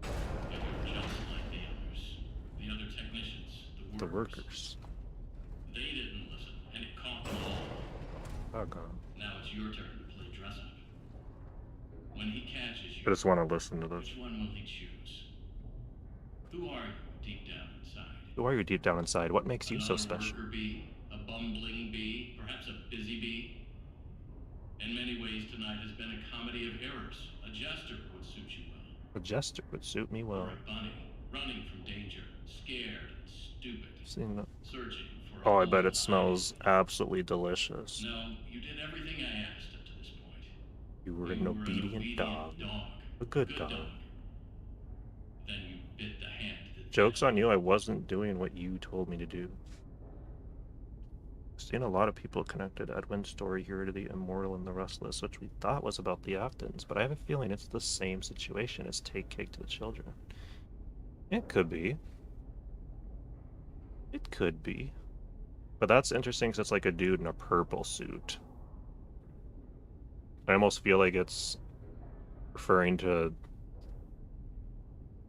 But you're just like the others. The other technicians, The the workers. They didn't listen, and it caught them all. Oh god. Now it's your turn to play dress up. When he catches you, I just want to listen to this. which one will he choose? Who are you deep down inside? Who are you deep down inside? What makes you so Another special? worker bee? A bumbling bee? Perhaps a busy bee? In many ways, tonight has been a comedy of errors. A jester would suit you well. The jester would suit me Or well. a bunny, running from danger, scared and stupid, Seen that? searching for a Oh, I home bet it to hide smells in. absolutely delicious. No, you did everything I asked up to this point. You were You an were an obedient obedient dog. dog. A A good good dog. dog. Then you bit the hand that Joke's fed on you, I wasn't doing what you told me to do. Seen a lot of people connected Edwin's story here to the Immortal and the Restless, which we thought was about the Aftons, but I have a feeling it's the same situation as Take Cake to the Children. It could be. It could be. But that's interesting because it's like a dude in a purple suit. I almost feel like it's referring to...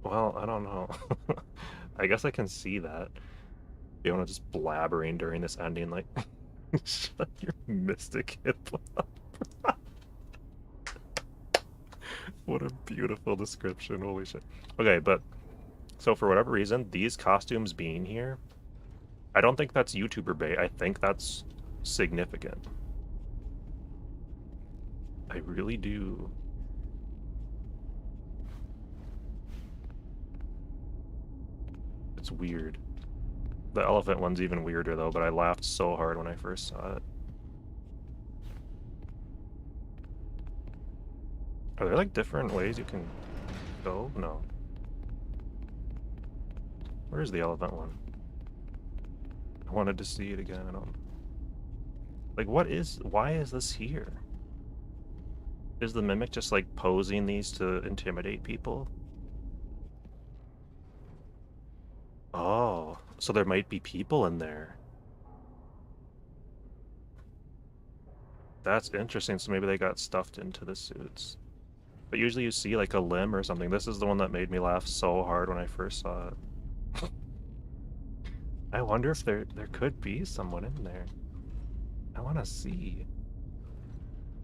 Well, I don't know. I guess I can see that. You want to just blabbering during this ending, like, shut your mystic hip up. What a beautiful description, holy shit. Okay, but, so for whatever reason, these costumes being here, I don't think that's YouTuber bait. I think that's significant. I really do. It's weird. The elephant one's even weirder though, but I laughed so hard when I first saw it. Are there like different ways you can go? No. Where's the elephant one? I wanted to see it again. I don't... Like, why is this here? Is the Mimic just like posing these to intimidate people? Oh, so there might be people in there. That's interesting, so maybe they got stuffed into the suits. But usually you see like a limb or something. This is the one that made me laugh so hard when I first saw it. I wonder if there could be someone in there. I want to see.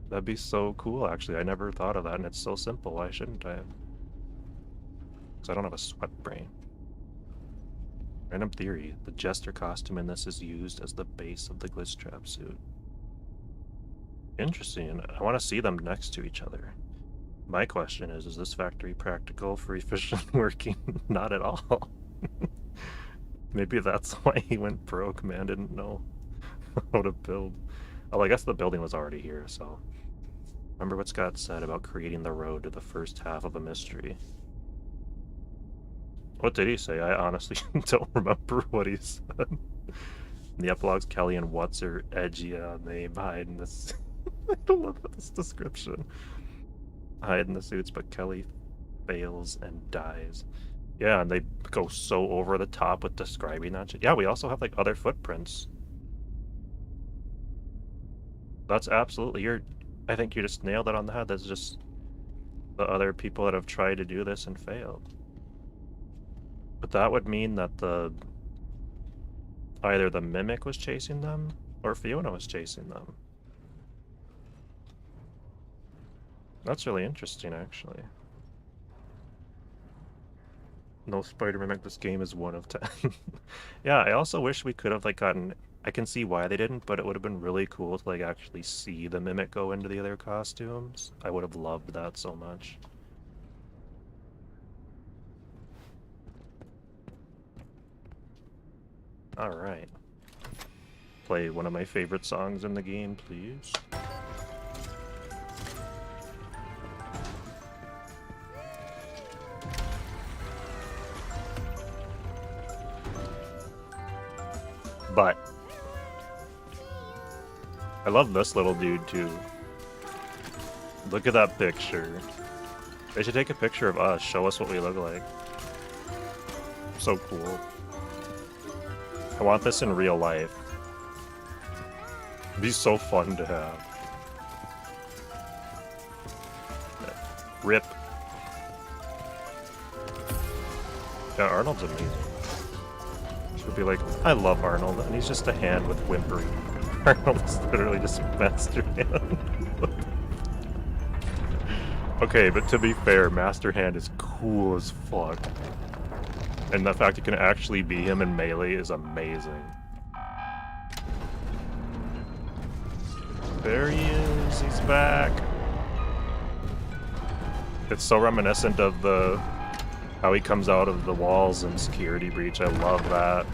That'd be so cool, actually. I never thought of that, and it's so simple. Why shouldn't I have? Because I don't have a sweat brain. Random theory. The Jester costume in this is used as the base of the Glitch Trap suit. Interesting. I want to see them next to each other. My question is this factory practical for efficient working? Not at all. Maybe that's why he went broke. Man didn't know how to build. Oh, I guess the building was already here, so... Remember what Scott said about creating the road to the first half of a mystery. What did he say? I honestly don't remember what he said. In the epilogues, Kelly and Watts are edgy. They hide in this... I don't love this description. Hide in the suits, but Kelly fails and dies. Yeah, and they go so over the top with describing that shit. Yeah, we also have, like, other footprints. That's absolutely... I think you just nailed it on the head. That's just the other people that have tried to do this and failed. But that would mean that either the Mimic was chasing them, or Fiona was chasing them. That's really interesting, actually. No spider mimic, this game is 1 of 10. Yeah, I also wish we could have, like, gotten... I can see why they didn't, but it would have been really cool to, like, actually see the Mimic go into the other costumes. I would have loved that so much. Alright. Play one of my favorite songs in the game, please. But I love this little dude too. Look at that picture. They should take a picture of us, show us what we look like. So cool. I want this in real life. It'd be so fun to have. Rip. Yeah, Arnold's amazing. Would be like, I love Arnold, and he's just a hand with whimpering. Arnold is literally just Master Hand. Okay, but to be fair, Master Hand is cool as fuck. And the fact you can actually be him in Melee is amazing. There he is, he's back. It's so reminiscent of the how he comes out of the walls in Security Breach. I love that.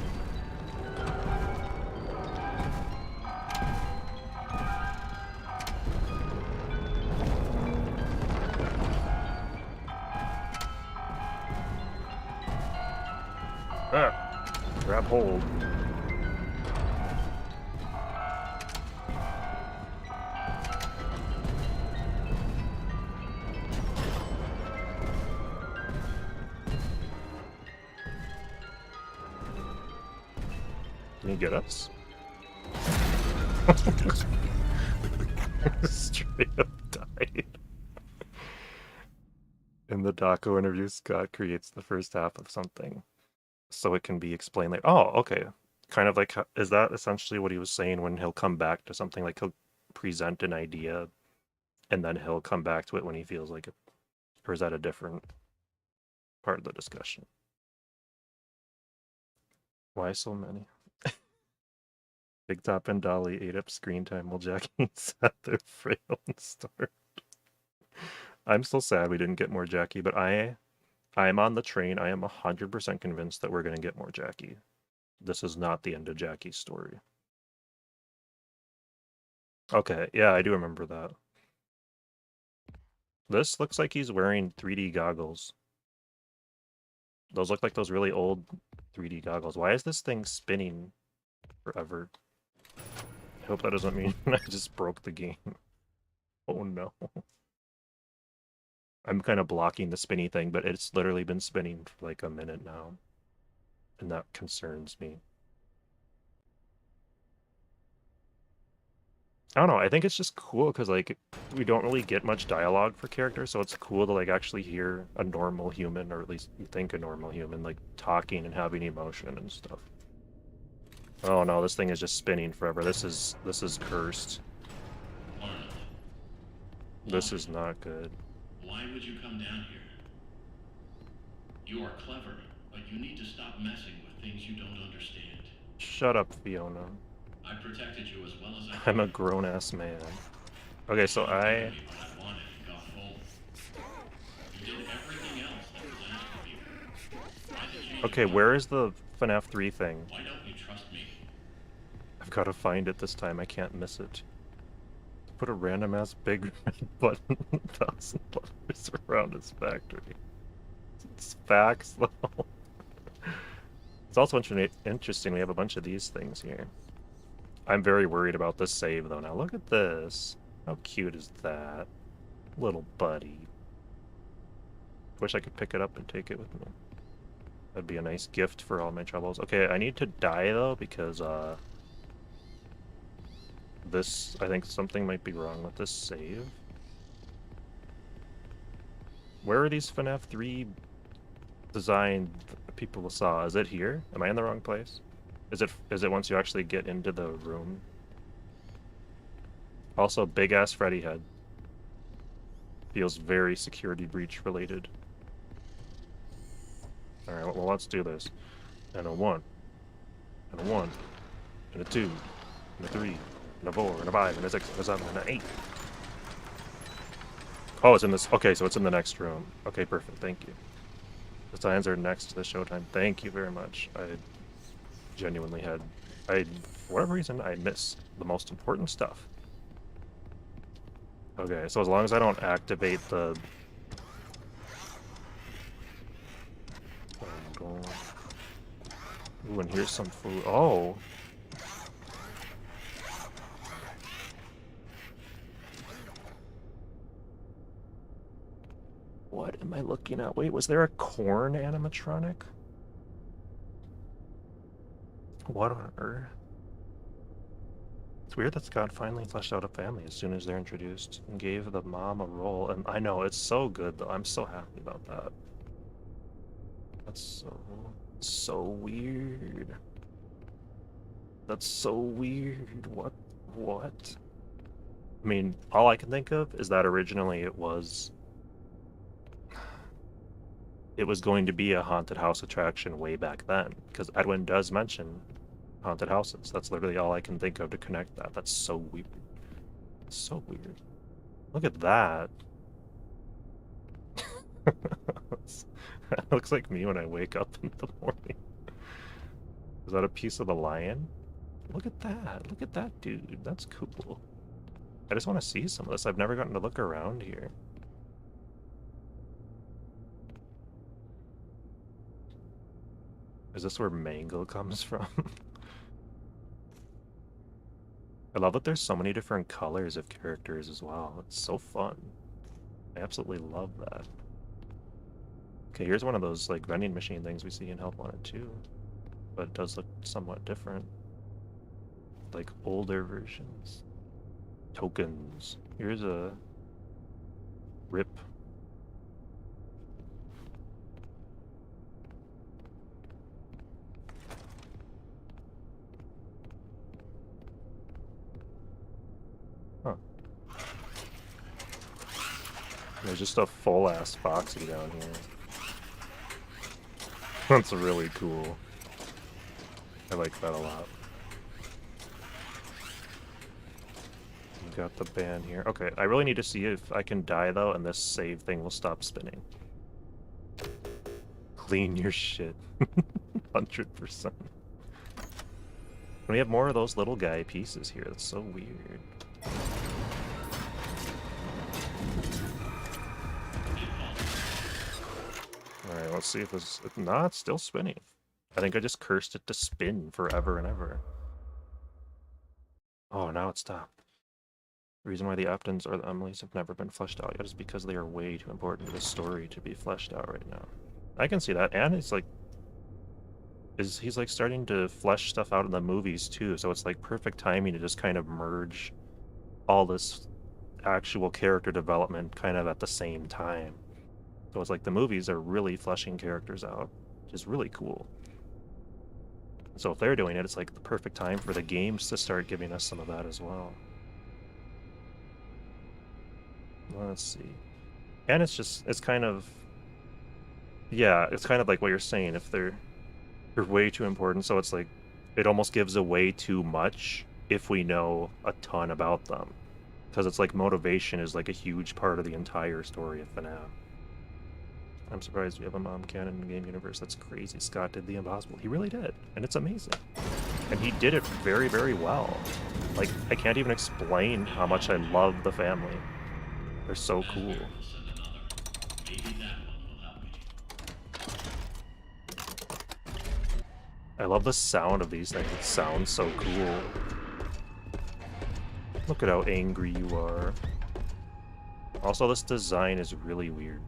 Ah, grab hold. Can you get us? Straight up died. In the Daco interview, Scott creates the first half of something so it can be explained like, oh, okay. Kind of like, is that essentially what he was saying when he'll come back to something? Like he'll present an idea and then he'll come back to it when he feels like it? Or is that a different part of the discussion? Why so many? Big Top and Dolly ate up screen time while Jackie sat there frail and starved. I'm still sad we didn't get more Jackie, but I am on the train. I am 100% convinced that we're going to get more Jackie. This is not the end of Jackie's story. Okay, yeah, I do remember that. This looks like he's wearing 3D goggles. Those look like those really old 3D goggles. Why is this thing spinning forever? I hope that doesn't mean I just broke the game. Oh no. I'm kind of blocking the spinny thing, but it's literally been spinning for like a minute now. And that concerns me. I don't know, I think it's just cool because like we don't really get much dialogue for characters, so it's cool to like actually hear a normal human, or at least you think a normal human, like talking and having emotion and stuff. Oh no, this thing is just spinning forever. This is cursed. Arnold, This is not good. why would you come down here? You are clever, but you need to stop messing with things you don't understand. Shut up, Fiona. I protected you as well as I I'm a could. grown-ass man. Okay, so You gave I... me what I wanted and got home. You did everything else that was asked of you. Why the change of Okay, heart? where is the FNAF 3 thing? Why don't you trust me? I've got to find it this time. I can't miss it. Put a random-ass big red button $1,000 around his factory. It's facts, though. It's also interesting we have a bunch of these things here. I'm very worried about this save, though. Now, look at this. How cute is that? Little buddy. Wish I could pick it up and take it with me. That'd be a nice gift for all my troubles. Okay, I need to die, though, because, this... I think something might be wrong with this save. Where are these FNAF 3 design people saw? Is it here? Am I in the wrong place? Is it once you actually get into the room? Also, big-ass Freddy head. Feels very Security Breach related. Alright, well, let's do this. And a 1. And a 1. And a 2. And a 3. And a 4. And a 5. And a 6. And a 7. And an 8. Oh, it's in this... Okay, so it's in the next room. Okay, perfect. Thank you. The signs are next to the showtime. Thank you very much. I genuinely had... for whatever reason, I miss the most important stuff. Okay, so as long as I don't activate the... Ooh, and here's some food. Oh! What am I looking at? Wait, was there a corn animatronic? What on earth? It's weird that Scott finally fleshed out a family as soon as they're introduced and gave the mom a role. And I know, it's so good, though. I'm so happy about that. That's so weird. That's so weird. What? I mean, all I can think of is that originally it was going to be a haunted house attraction way back then, because Edwin does mention haunted houses. That's literally all I can think of to connect that. That's so weird. So weird. Look at that. That looks like me when I wake up in the morning. Is that a piece of the lion? Look at that. Look at that, dude. That's cool. I just want to see some of this. I've never gotten to look around here. Is this where Mango comes from? I love that there's so many different colors of characters as well. It's so fun. I absolutely love that. Okay, here's one of those like vending machine things we see in Help Wanted 2. But it does look somewhat different. Like older versions. Tokens. Here's a rip. Huh. There's just a full-ass Foxy down here. That's really cool. I like that a lot. We've got the band here. Okay, I really need to see if I can die, though, and this save thing will stop spinning. Clean your shit. 100%. We have more of those little guy pieces here. That's so weird. Alright, let's see if this... Nah, it's still spinning. I think I just cursed it to spin forever and ever. Oh, now it stopped. The reason why the Uptons or the Emilys have never been fleshed out yet is because they are way too important to the story to be fleshed out right now. I can see that, and it's like... he's like starting to flesh stuff out in the movies too, so it's like perfect timing to just kind of merge all this actual character development kind of at the same time. So it's like the movies are really fleshing characters out, which is really cool. So if they're doing it, it's like the perfect time for the games to start giving us some of that as well. Let's see. And it's just, it's kind of, yeah, it's kind of like what you're saying, if they're way too important, so it's like, it almost gives away too much if we know a ton about them. Because it's like motivation is like a huge part of the entire story of FNAF. I'm surprised we have a mom canon in the game universe. That's crazy. Scott did the impossible. He really did. And it's amazing. And he did it very, very well. Like, I can't even explain how much I love the family. They're so cool. I love the sound of these things. It sounds so cool. Look at how angry you are. Also, this design is really weird.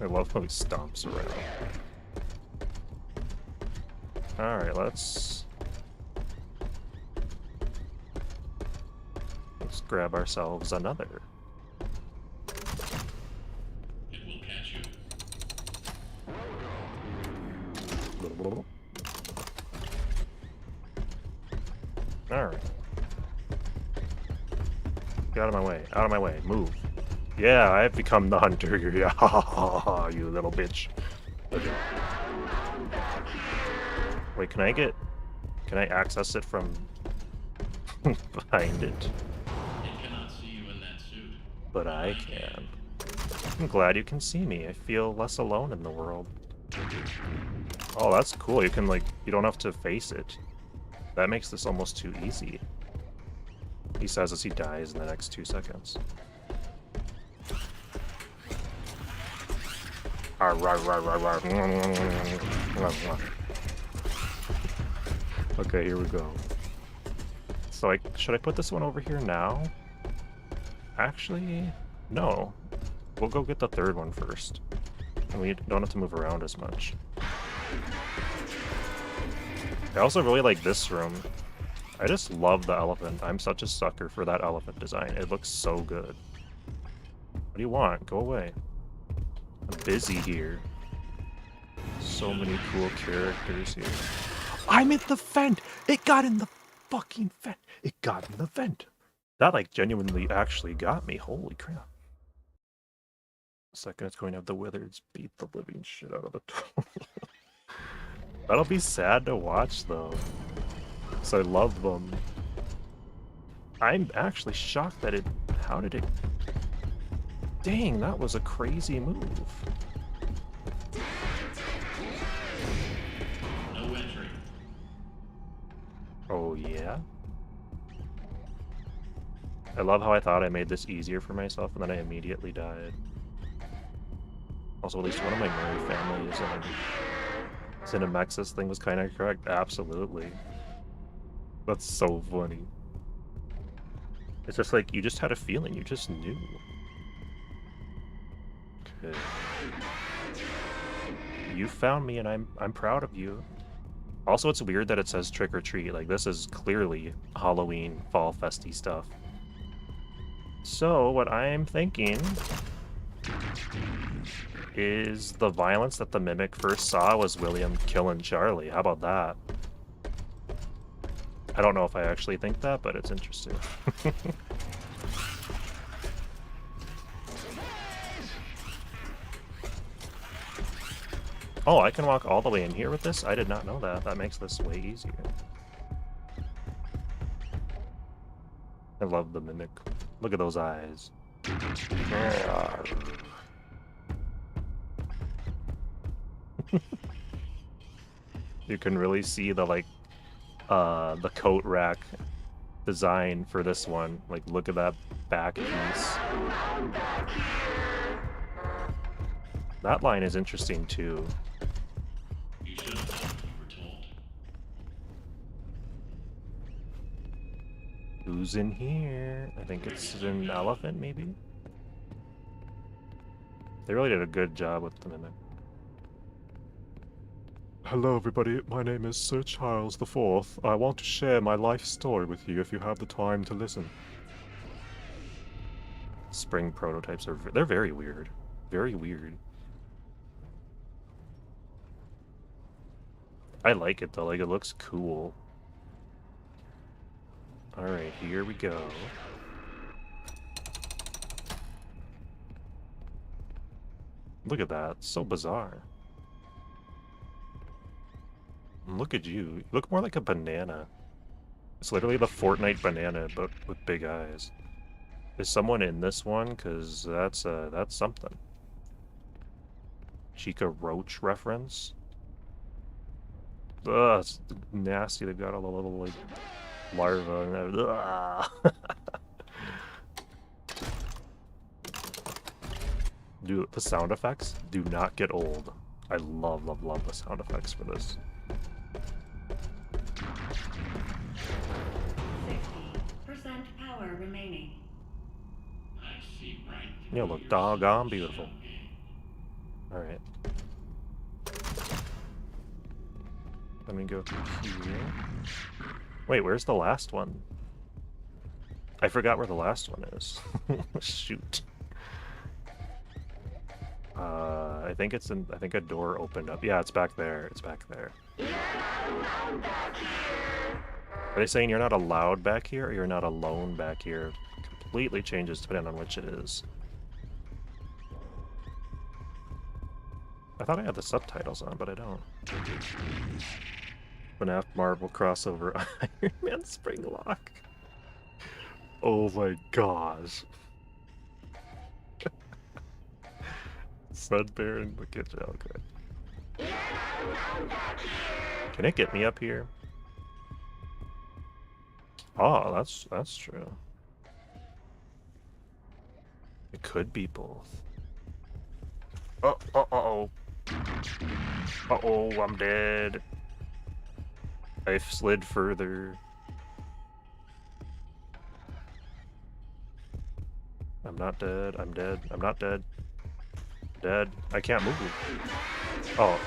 I love how he stomps around. Alright, let's grab ourselves another. It will catch you. Alright. Get out of my way. Out of my way. Move. Yeah, I have become the hunter. Yeah, you little bitch. Wait, can I access it from behind it? It cannot see you in that suit. But I can. I'm glad you can see me. I feel less alone in the world. Oh, that's cool. You can, like, you don't have to face it. That makes this almost too easy. He says as he dies in the next 2 seconds. Okay, here we go. So should I put this one over here now? Actually, no. We'll go get the third one first. And we don't have to move around as much. I also really like this room. I just love the elephant. I'm such a sucker for that elephant design. It looks so good. What do you want? Go away. I'm busy here. So many cool characters here. I'm in the vent! It got in the fucking vent! It got in the vent! That, like, genuinely actually got me. Holy crap. Second, it's going to have the Wizards beat the living shit out of the toilet. That'll be sad to watch, though. Because I love them. I'm actually shocked that it... How did it... Dang, that was a crazy move. No entry. Oh, yeah? I love how I thought I made this easier for myself, and then I immediately died. Also, at least one of my Murray family is in a Cinemexis thing was kind of correct. Absolutely. That's so funny. It's just like, you just had a feeling, you just knew. Okay. You found me, and I'm proud of you. Also, it's weird that it says trick or treat. Like, this is clearly Halloween, fall festy stuff. So, what I'm thinking is the violence that the Mimic first saw was William killing Charlie. How about that? I don't know if I actually think that, but it's interesting. Oh, I can walk all the way in here with this? I did not know that. That makes this way easier. I love the Mimic. Look at those eyes. You can really see the, like, the coat rack design for this one. Like, look at that back piece. That line is interesting, too. You should have done what you were told. Who's in here? I think it's an elephant, maybe? They really did a good job with the Mimic. Hello everybody, my name is Sir Charles IV. I want to share my life story with you if you have the time to listen. Spring prototypes are... they're very weird. Very weird. I like it though, like it looks cool. Alright, here we go. Look at that, it's so bizarre. Look at you. You look more like a banana. It's literally the Fortnite banana, but with big eyes. Is someone in this one? Because that's something. Chica Roach reference? Ugh, it's nasty. They've got all the little, like, larvae in there. Ugh. Dude, the sound effects do not get old. I love, love, love the sound effects for this. 60% power remaining. I see right through You look your doggone silly beautiful. shell game. Alright. Let me go through here. Wait, where's the last one? I forgot where the last one is. Shoot. I think it's in... I think a door opened up. Yeah, it's back there. It's back there. Are they saying you're not allowed back here, or you're not alone back here? Completely changes depending on which it is. I thought I had the subtitles on, but I don't. FNAF Marvel crossover Iron Man Spring Lock. Oh my gosh. Sunbear in the kitchen. Okay. Can it get me up here? Oh, that's true. It could be both. Oh, uh-oh. Uh-oh, I'm dead. I've slid further. I'm not dead. I'm dead. I'm not dead. Dead. I can't move. Oh.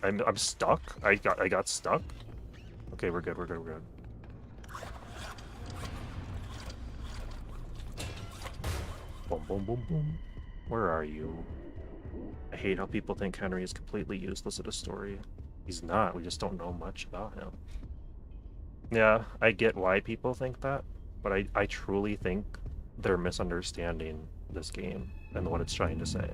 I'm stuck? I got stuck? Okay, we're good, we're good, we're good. Boom, boom, boom, boom. Where are you? I hate how people think Henry is completely useless at a story. He's not, we just don't know much about him. Yeah, I get why people think that, but I truly think they're misunderstanding this game and what it's trying to say.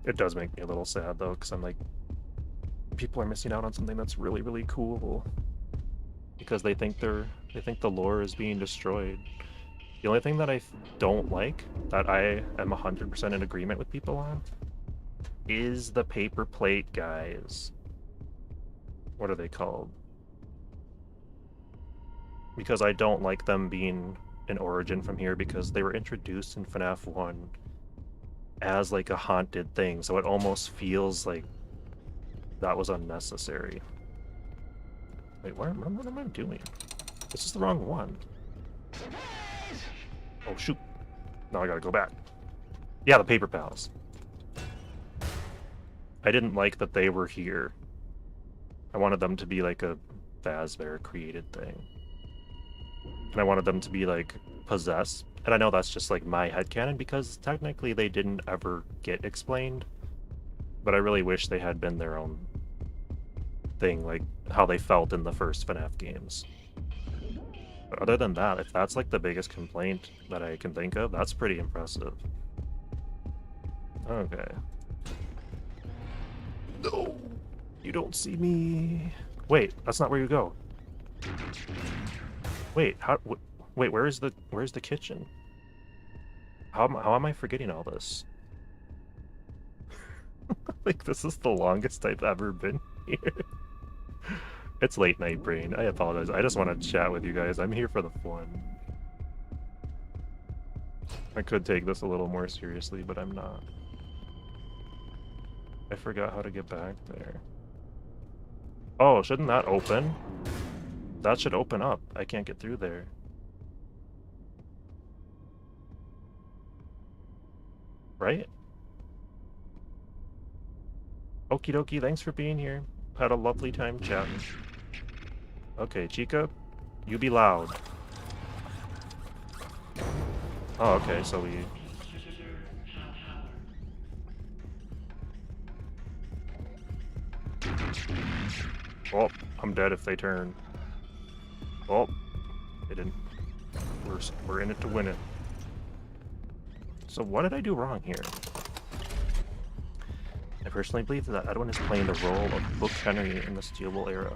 It does make me a little sad though, because I'm like, people are missing out on something that's really, really cool. because they think the lore is being destroyed. The only thing that I don't like, that I am 100% in agreement with people on, is the paper plate guys. What are they called? Because I don't like them being an origin from here, because they were introduced in FNAF 1 as like a haunted thing, so it almost feels like that was unnecessary. Wait, what am I doing? This is the wrong one. Oh shoot. Now I gotta go back. Yeah, the paper pals. I didn't like that they were here. I wanted them to be like a Fazbear created thing. And I wanted them to be like possessed. And I know that's just like my headcanon, because technically they didn't ever get explained. But I really wish they had been their own thing, like how they felt in the first FNAF games. But other than that, if that's like the biggest complaint that I can think of, that's pretty impressive. Okay. No! You don't see me! Wait, that's not where you go. Wait, wait, where's the kitchen? How am I forgetting all this? Like, this is the longest I've ever been here. It's late night brain. I apologize. I just want to chat with you guys. I'm here for the fun. I could take this a little more seriously, but I'm not. I forgot how to get back there. Oh, shouldn't that open? That should open up. I can't get through there. Right? Okie dokie, thanks for being here. Had a lovely time chatting. Okay, Chica, you be loud. Oh, okay, so we... Oh, I'm dead if they turn. Oh, they didn't. We're in it to win it. So what did I do wrong here? I personally believe that Edwin is playing the role of Book Henry in the Steelable era.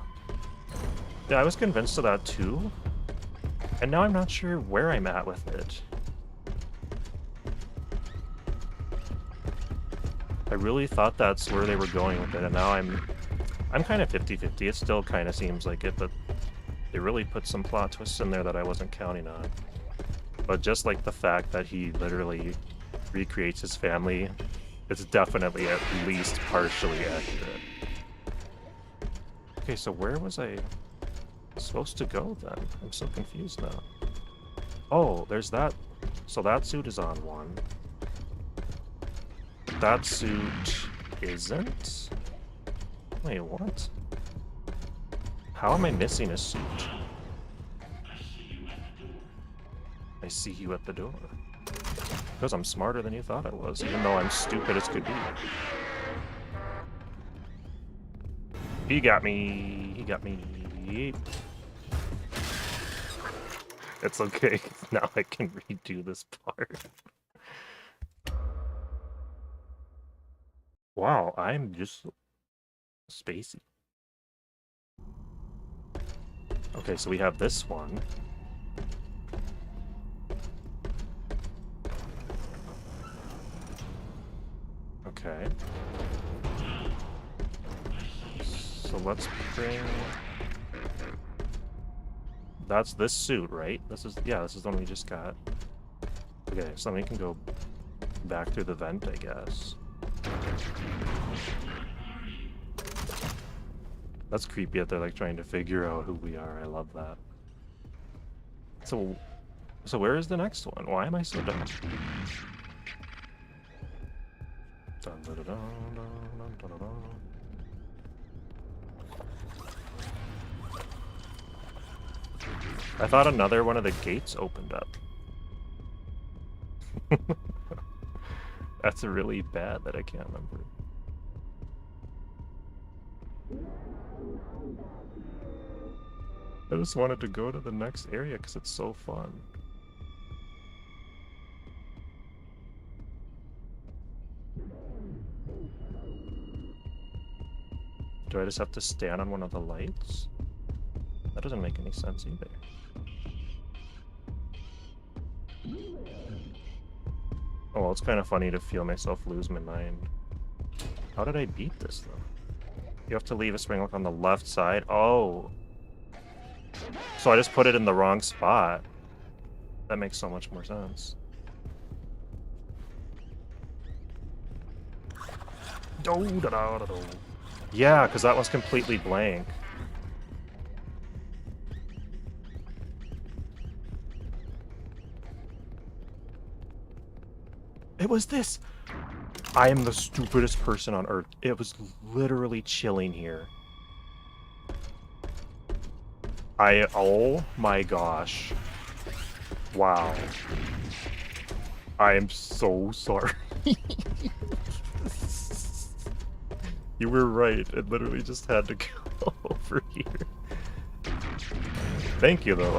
Yeah, I was convinced of that too, and now I'm not sure where I'm at with it. I really thought that's where they were going with it, and now I'm kind of 50-50. It still kind of seems like it, but they really put some plot twists in there that I wasn't counting on. But just like the fact that he literally recreates his family, it's definitely at least partially accurate. Okay, so where was I supposed to go then? I'm so confused now. Oh, there's that. So that suit is on one. That suit isn't? Wait, what? How am I missing a suit? I see you at the door. Because I'm smarter than you thought I was, even though I'm stupid as could be. He got me. He got me. It's okay. Now I can redo this part. Wow, I'm just spacey. Okay, so we have this one. Okay. So let's bring... That's this suit, right? This is... Yeah, this is the one we just got. Okay, so then we can go back through the vent, I guess. That's creepy that they're like trying to figure out who we are. I love that. So where is the next one? Why am I so dumb? Dun, dun, dun, dun, dun, dun, dun, dun. I thought another one of the gates opened up. That's really bad that I can't remember. I just wanted to go to the next area because it's so fun. Do I just have to stand on one of the lights? That doesn't make any sense either. Oh, well, it's kind of funny to feel myself lose my mind. How did I beat this, though? You have to leave a spring lock on the left side? Oh. So I just put it in the wrong spot. That makes so much more sense. Yeah, because that was completely blank. It was this! I am the stupidest person on earth. It was literally chilling here. Oh my gosh. Wow. I am so sorry. You were right. It literally just had to go over here. Thank you, though.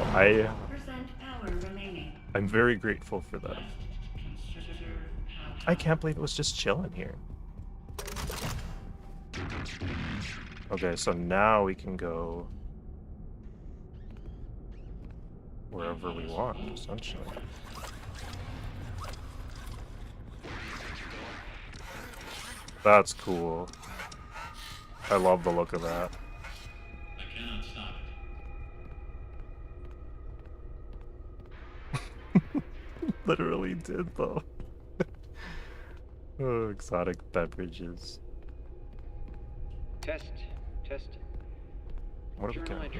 I'm very grateful for that. I can't believe it was just chilling here. Okay, so now we can go wherever we want, essentially. That's cool. I love the look of that. I cannot stop it. Literally did, though. Oh, exotic beverages. Test. What are we gonna do?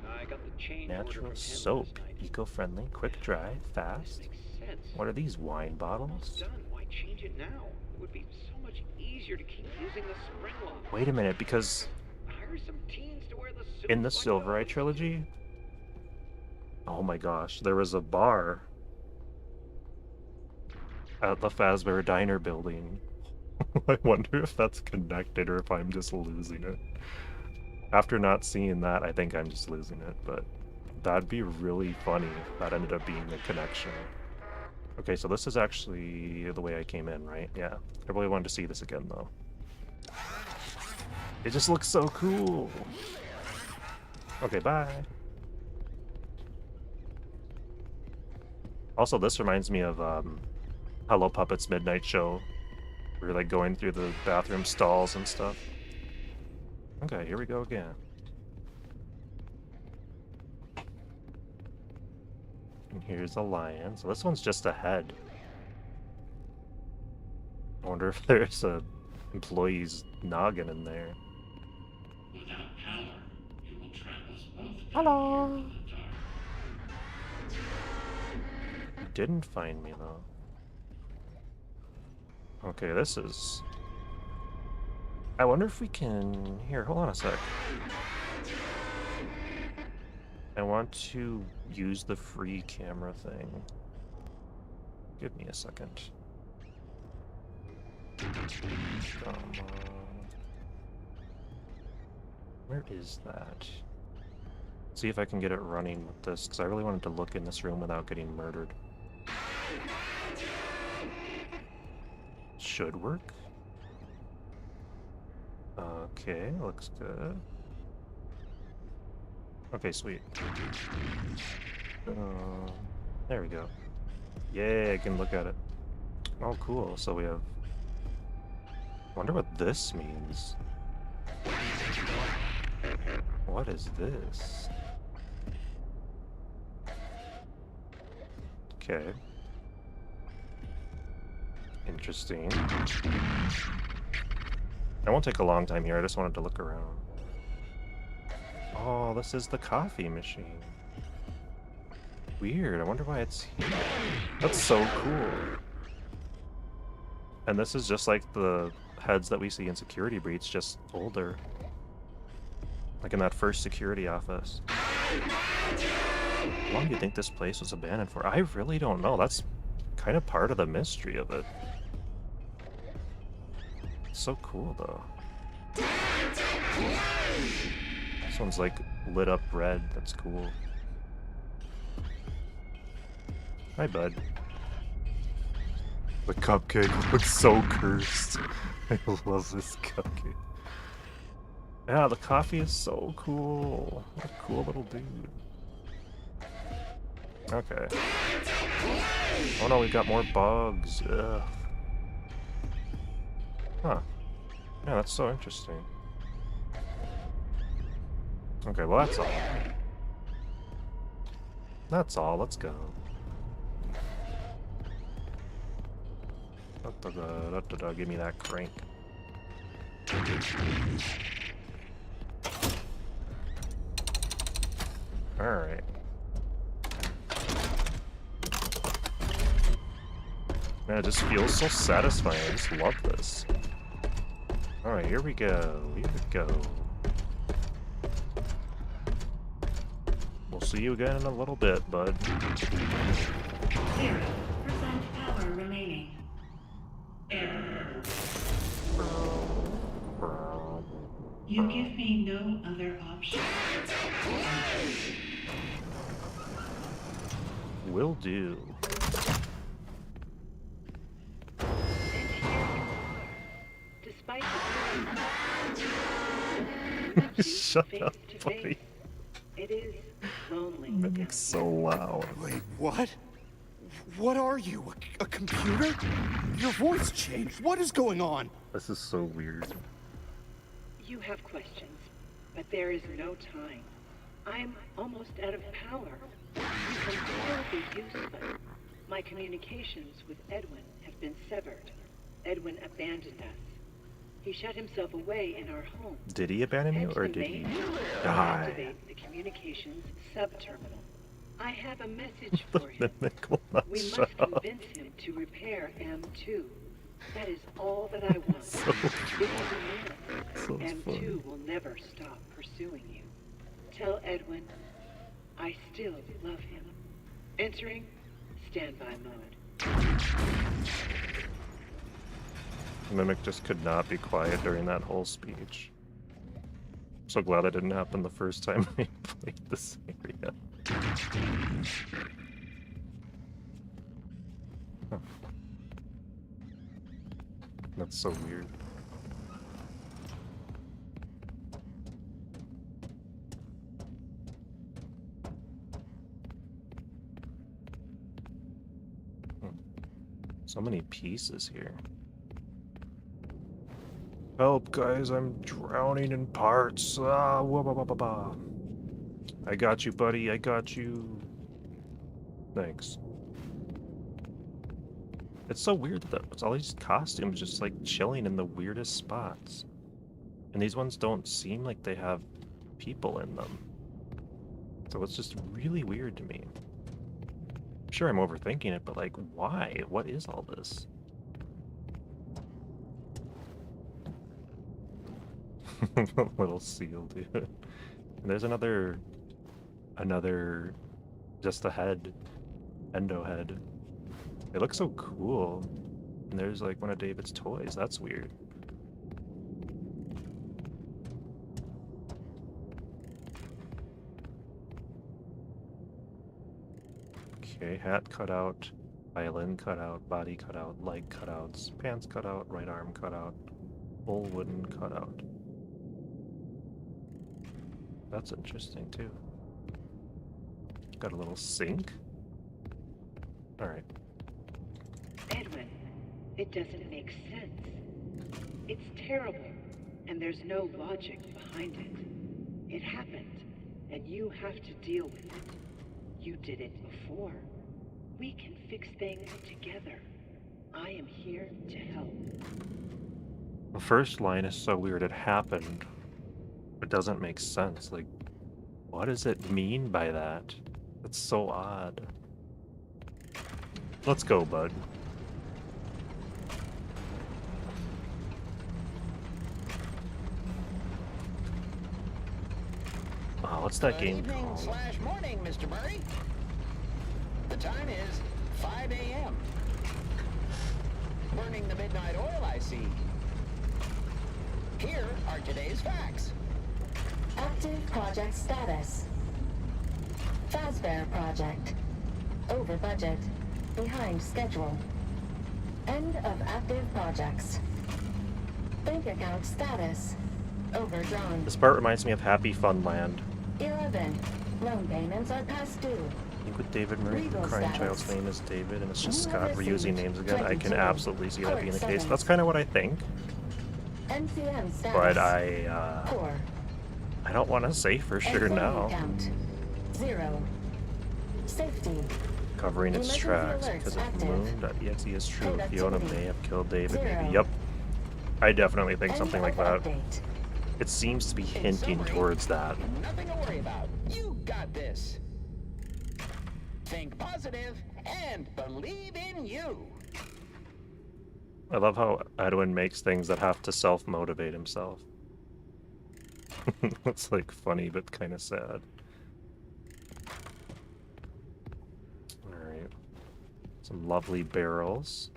I got the change order Natural from him soap. last night. Eco-friendly, quick dry, fast. Makes sense. What are these, wine Almost bottles? done. Why change it now? It would be so much easier to keep using the spring lock. Wait a minute, because Hire some teens to wear the suits in the like Silverite those. trilogy, oh my gosh, there was a bar at the Fazbear Diner building. I wonder if that's connected or if I'm just losing it. After not seeing that, I think I'm just losing it, but that'd be really funny if that ended up being the connection. Okay, so this is actually the way I came in, right? Yeah. I really wanted to see this again, though. It just looks so cool! Okay, bye! Also, this reminds me of, Hello Puppets Midnight Show. We were, like, going through the bathroom stalls and stuff. Okay, here we go again. And here's a lion. So this one's just a head. I wonder if there's a employee's noggin in there. Without power, it will trap us both. Hello! In the dark. You didn't find me, though. Okay, this is... I wonder if we can... Here, hold on a sec. I want to use the free camera thing. Give me a second. Come on. Where is that? See if I can get it running with this, because I really wanted to look in this room without getting murdered. Should work. Okay, looks good. Okay, sweet. There we go. Yay, I can look at it. Oh, cool. So we have... I wonder what this means. What is this? Okay. Interesting. I won't take a long time here, I just wanted to look around. Oh, this is the coffee machine. Weird, I wonder why it's here. That's so cool. And this is just like the heads that we see in Security Breach, just older. Like in that first security office. How long do you think this place was abandoned for? I really don't know. That's kind of part of the mystery of it. So cool, though. This one's like lit up red. That's cool. Hi, bud. The cupcake looks so cursed. I love this cupcake. Yeah, the coffee is so cool. What a cool little dude. Okay. Oh no, we got more bugs. Ugh. Huh. Yeah, that's so interesting. Okay, well that's all. That's all, let's go. Give me that crank. Alright. Man, it just feels so satisfying. I just love this. Alright, here we go. Here we go. We'll see you again in a little bit, bud. 0% power remaining. Error. You give me no other option. Will do. And here you are. Despite the Shut face up, to buddy. face, it is lonely. Mimic's so loud. Wait, what? What are you? A computer? Your voice changed. What is going on? This is so weird. You have questions, but there is no time. I'm almost out of power. You can still be useful. My communications with Edwin have been severed. Edwin abandoned us. He shut himself away in our home. Did he abandon you, Head or to the did he main tower and die? activate the communications sub-terminal. I have a message for him. The mimic will not We shut must up. convince him to repair M2. That is all that I want. So It is a miracle. So M2 funny. will never stop pursuing you. Tell Edwin, I still love him. Entering standby mode. Mimic just could not be quiet during that whole speech. I'm so glad that didn't happen the first time we played this area. Huh. That's so weird. So many pieces here. Help, guys, I'm drowning in parts. Ah, wah, bah, bah, bah, bah. I got you, buddy, I got you. Thanks. It's so weird that it's all these costumes just like chilling in the weirdest spots. And these ones don't seem like they have people in them. So it's just really weird to me. I'm sure I'm overthinking it, but like, why? What is all this? Little seal, dude. And there's another, just a head, endo head. It looks so cool. And there's like one of David's toys. That's weird. Okay, hat cut out, violin cut out, body cut out, leg cutouts, pants cut out, right arm cut out, full wooden cut out. That's interesting too. Got a little sink. Alright. Edwin, it doesn't make sense. It's terrible, and there's no logic behind it. It happened, and you have to deal with it. You did it before. We can fix things together. I am here to help. The first line is so weird. It happened. It doesn't make sense. Like, what does it mean by that? It's so odd. Let's go, bud. Oh, what's that game Evening called? / morning, Mr. Murray. The time is 5 a.m. Burning the midnight oil, I see. Here are today's facts. Active project status. Fazbear project. Over budget. Behind schedule. End of active projects. Bank account status. Overdrawn. This part reminds me of Happy Fun Land. 11. Loan payments are past due. I think with David Murray, the Legal crying status. child's name is David, and it's just You Scott have reusing received names again. I can 22. absolutely see that Court being the case. summons. That's kind of what I think, NCM status. but Core. I don't want to say for sure Employee now. count. 0. Safety. Covering its Emergency tracks alerts because if active. moon.exe is true, Fiona Productivity. may have killed David. Maybe. 0. Yep. I definitely think End something like of that. update. It seems to be In hinting summary, towards that. Nothing to worry about. You got this. Think positive and believe in you. I love how Edwin makes things that have to self-motivate himself. It's like funny but kind of sad. Alright. Some lovely barrels.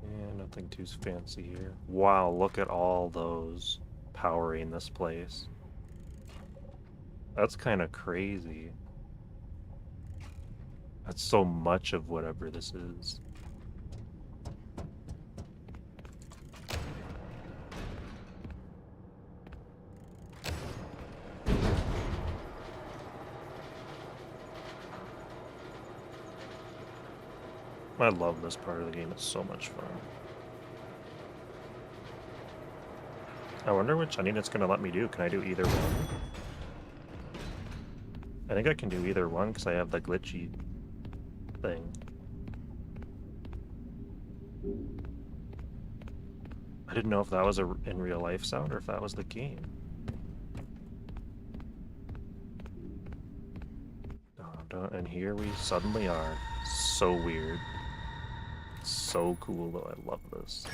And nothing too fancy here. Wow, look at all those powering this place. That's kind of crazy. That's so much of whatever this is. I love this part of the game. It's so much fun. I wonder which ending it's going to let me do. Can I do either one? I think I can do either one because I have the glitchy thing. I didn't know if that was a in real life sound or if that was the game. And here we suddenly are. So weird. So cool though. I love this.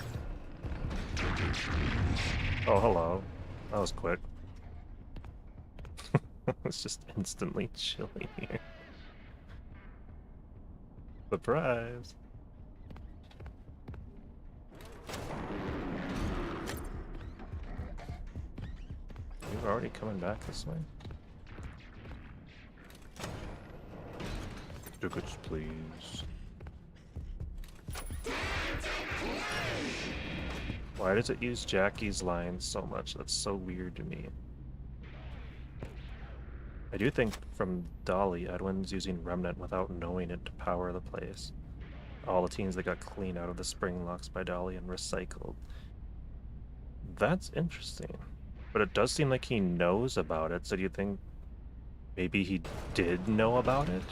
Oh, hello. That was quick. It's just instantly chilly here. Surprise! You're already coming back this way? Tickets, please. Why does it use Jackie's lines so much? That's so weird to me. I do think from Dolly, Edwin's using Remnant without knowing it to power the place. All the teens that got cleaned out of the spring locks by Dolly and recycled. That's interesting. But it does seem like he knows about it, so do you think maybe he did know about it?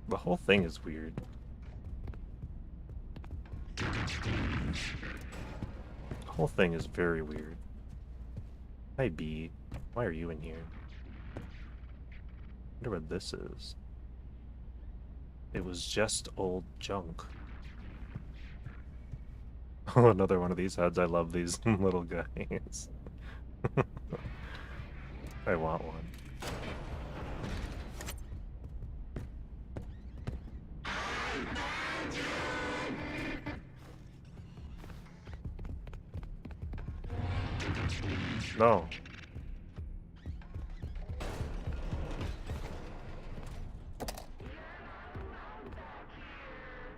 The whole thing is weird. The whole thing is very weird. Hi, B. Why are you in here? I wonder what this is. It was just old junk. Oh, another one of these heads. I love these little guys. I want one. No.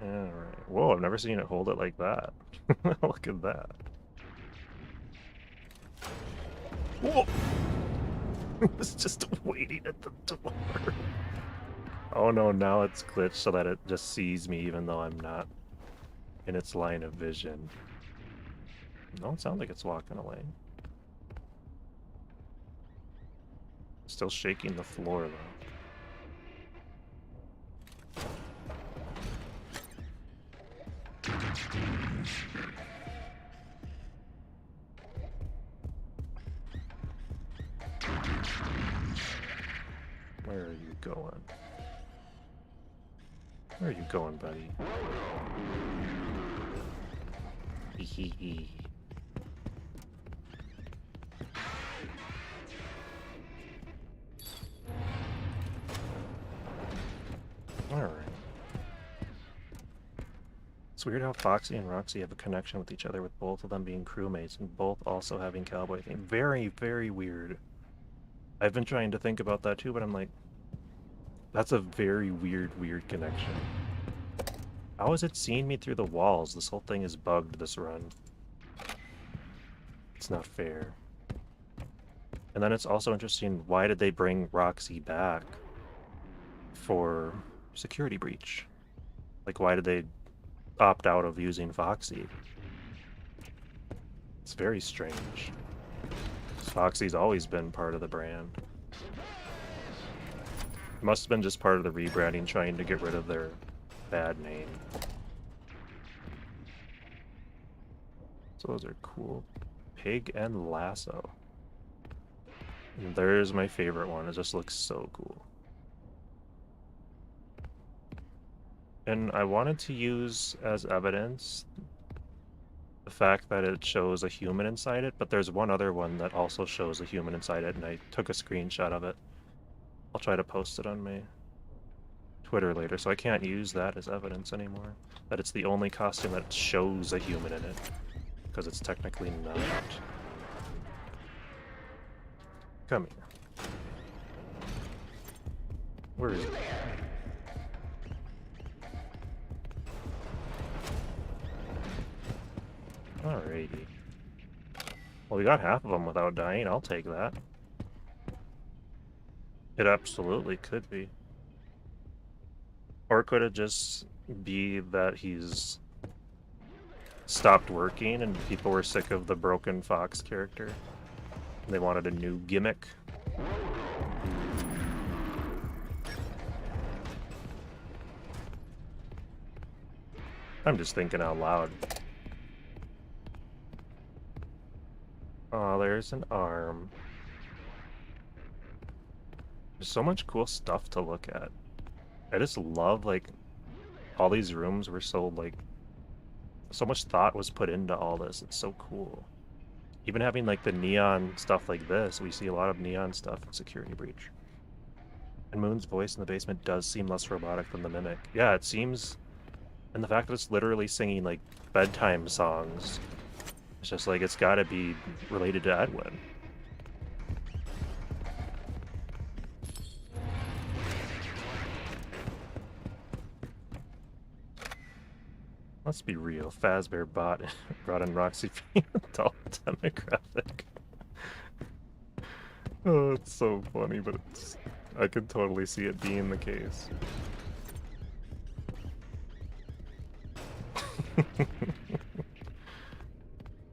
Alright. Whoa, I've never seen it hold it like that. Look at that. Whoa! It was just waiting at the door. Oh no, now it's glitched so that it just sees me even though I'm not in its line of vision. Don't sound like it's walking away. Still shaking the floor though. Where are you going? Where are you going, buddy? Hee hee hee. Alright. It's weird how Foxy and Roxy have a connection with each other, with both of them being crewmates and both also having cowboy theme. Very, very weird. I've been trying to think about that too, but I'm like, that's a very weird connection. How is it seeing me through the walls? This whole thing is bugged this run. It's not fair. And then it's also interesting, why did they bring Roxy back for security breach? Like, why did they opt out of using Foxy? It's very strange. Foxy's always been part of the brand. It must have been just part of the rebranding, trying to get rid of their bad name. So those are cool. Pig and Lasso. And there's my favorite one. It just looks so cool. And I wanted to use as evidence the fact that it shows a human inside it, but there's one other one that also shows a human inside it, and I took a screenshot of it. I'll try to post it on my Twitter later, so I can't use that as evidence anymore. That it's the only costume that shows a human in it, because it's technically not. Come here. Where is it? Alrighty. Well, we got half of them without dying. I'll take that. It absolutely could be. Or could it just be that he's stopped working and people were sick of the broken Fox character? And they wanted a new gimmick? I'm just thinking out loud. Oh, there's an arm. There's so much cool stuff to look at. I just love, like, all these rooms were so, like, so much thought was put into all this. It's so cool. Even having, like, the neon stuff like this, we see a lot of neon stuff in Security Breach. And Moon's voice in the basement does seem less robotic than the Mimic. Yeah, it seems... And the fact that it's literally singing, like, bedtime songs, it's just like, it's gotta be related to Edwin. Let's be real, Fazbear brought in Roxy being adult demographic. Oh, it's so funny, but it's... I could totally see it being the case.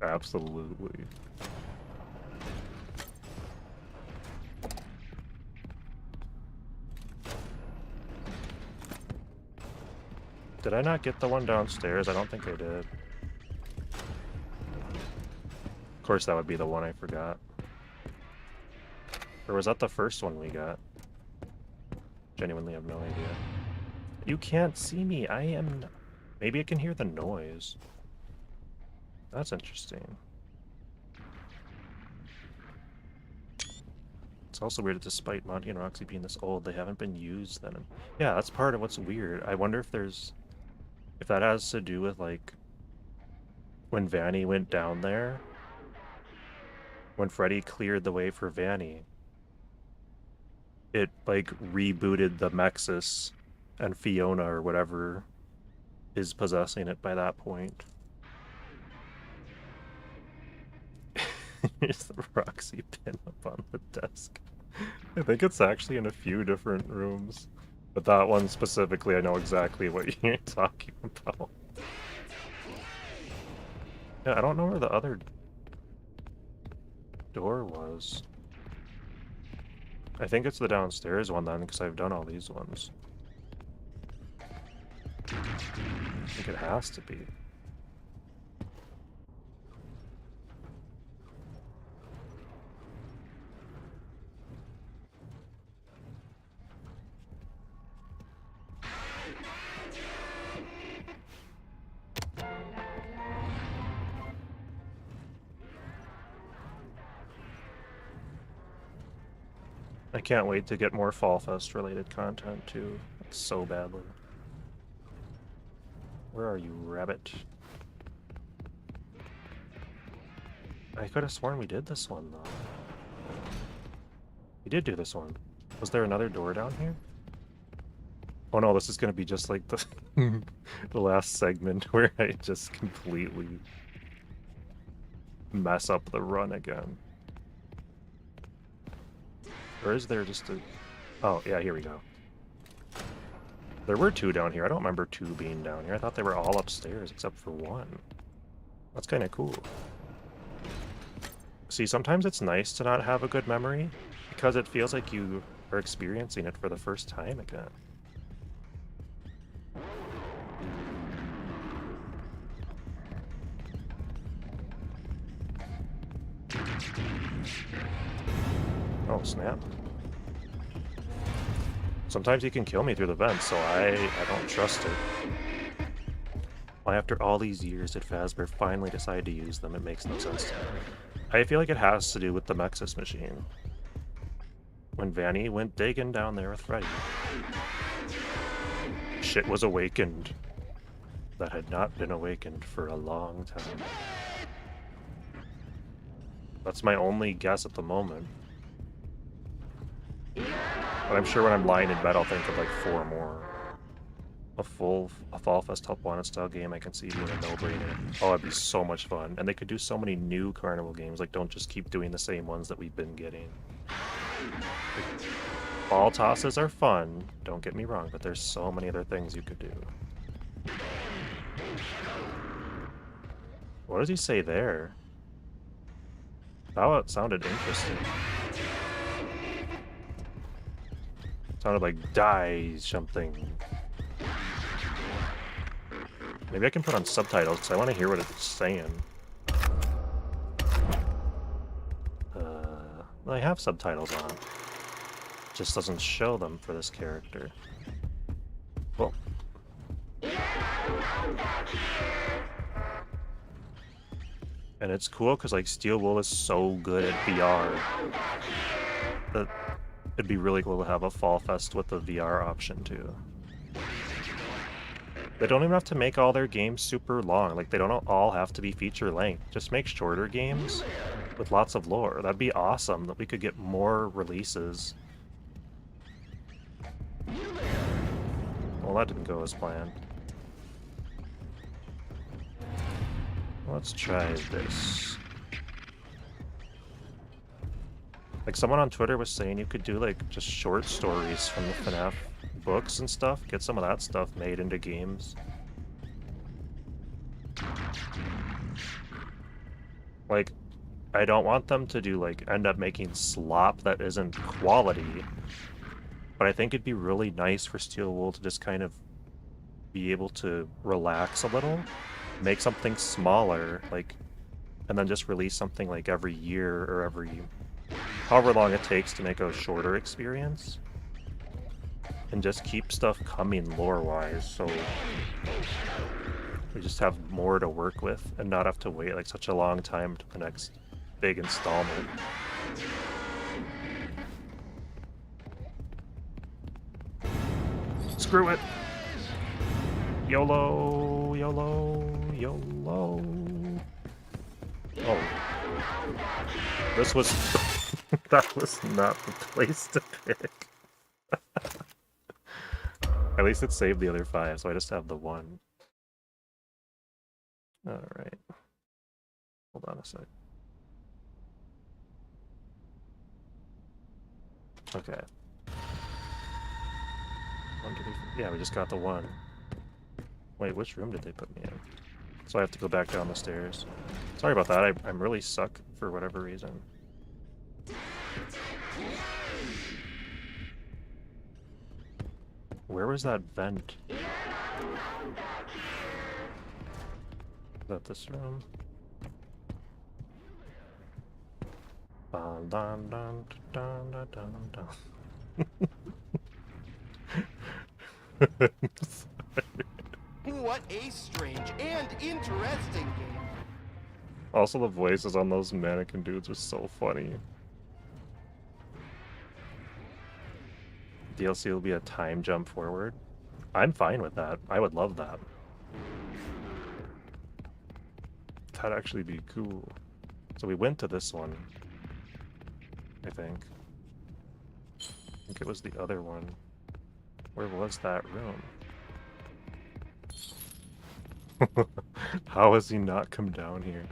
Absolutely. Did I not get the one downstairs? I don't think I did. Of course that would be the one I forgot. Or was that the first one we got? Genuinely have no idea. You can't see me. I am... Maybe I can hear the noise. That's interesting. It's also weird that despite Monty and Roxy being this old, they haven't been used then. Yeah, that's part of what's weird. I wonder if there's... If that has to do with, like... When Vanny went down there... When Freddy cleared the way for Vanny... It, like, rebooted the Mexus and Fiona or whatever is possessing it by that point. Here's the Roxy pin up on the desk. I think it's actually in a few different rooms. But that one specifically, I know exactly what you're talking about. Yeah, I don't know where the other door was. I think it's the downstairs one then, because I've done all these ones. I think it has to be. I can't wait to get more Fall Fest related content too. So badly. Where are you, rabbit? I could have sworn we did this one though. We did do this one. Was there another door down here? Oh no, this is gonna be just like the the last segment where I just completely mess up the run again. Or is there just a... Oh, yeah, here we go. There were 2 down here. I don't remember 2 being down here. I thought they were all upstairs except for 1. That's kind of cool. See, sometimes it's nice to not have a good memory because it feels like you are experiencing it for the first time again. Oh, snap. Sometimes he can kill me through the vents, so I don't trust it. Why after all these years did Fazbear finally decide to use them? It makes no sense to me. I feel like it has to do with the Mexus machine. When Vanny went digging down there with Freddy, shit was awakened that had not been awakened for a long time. That's my only guess at the moment. But I'm sure when I'm lying in bed, I'll think of like 4 more. A Fall Fest Help Wanted style game I can see being a no-brainer. Oh, it'd be so much fun. And they could do so many new Carnival games, like don't just keep doing the same ones that we've been getting. Like, ball tosses are fun, don't get me wrong, but there's so many other things you could do. What does he say there? That sounded interesting. Sounded like die something. Maybe I can put on subtitles because I want to hear what it's saying. I have subtitles on. Just doesn't show them for this character. Well. And it's cool because like Steel Wool is so good at VR that it'd be really cool to have a Fall Fest with the VR option too. They don't even have to make all their games super long. Like, they don't all have to be feature length. Just make shorter games with lots of lore. That'd be awesome that we could get more releases. Well, that didn't go as planned. Let's try this. Like, someone on Twitter was saying you could do, like, just short stories from the FNAF books and stuff. Get some of that stuff made into games. Like, I don't want them to do, like, end up making slop that isn't quality. But I think it'd be really nice for Steel Wool to just kind of be able to relax a little. Make something smaller, like, and then just release something, like, every year or every... however long it takes to make a shorter experience. And just keep stuff coming lore-wise, so we just have more to work with and not have to wait like such a long time to the next big installment. Screw it! YOLO, YOLO, YOLO. Oh. This was... that was not the place to pick. At least it saved the other 5, so I just have the 1. Alright. Hold on a sec. Okay. 1, 2, 3, 4. Yeah, we just got the 1. Wait, which room did they put me in? So I have to go back down the stairs. Sorry about that, I'm really suck for whatever reason. Where was that vent? Is that this room? Dun, dun, dun, dun, dun, dun, dun. What a strange and interesting game. Also, the voices on those mannequin dudes are so funny. DLC will be a time jump forward. I'm fine with that. I would love that. That'd actually be cool. So we went to this one, I think. I think it was the other one. Where was that room? How has he not come down here?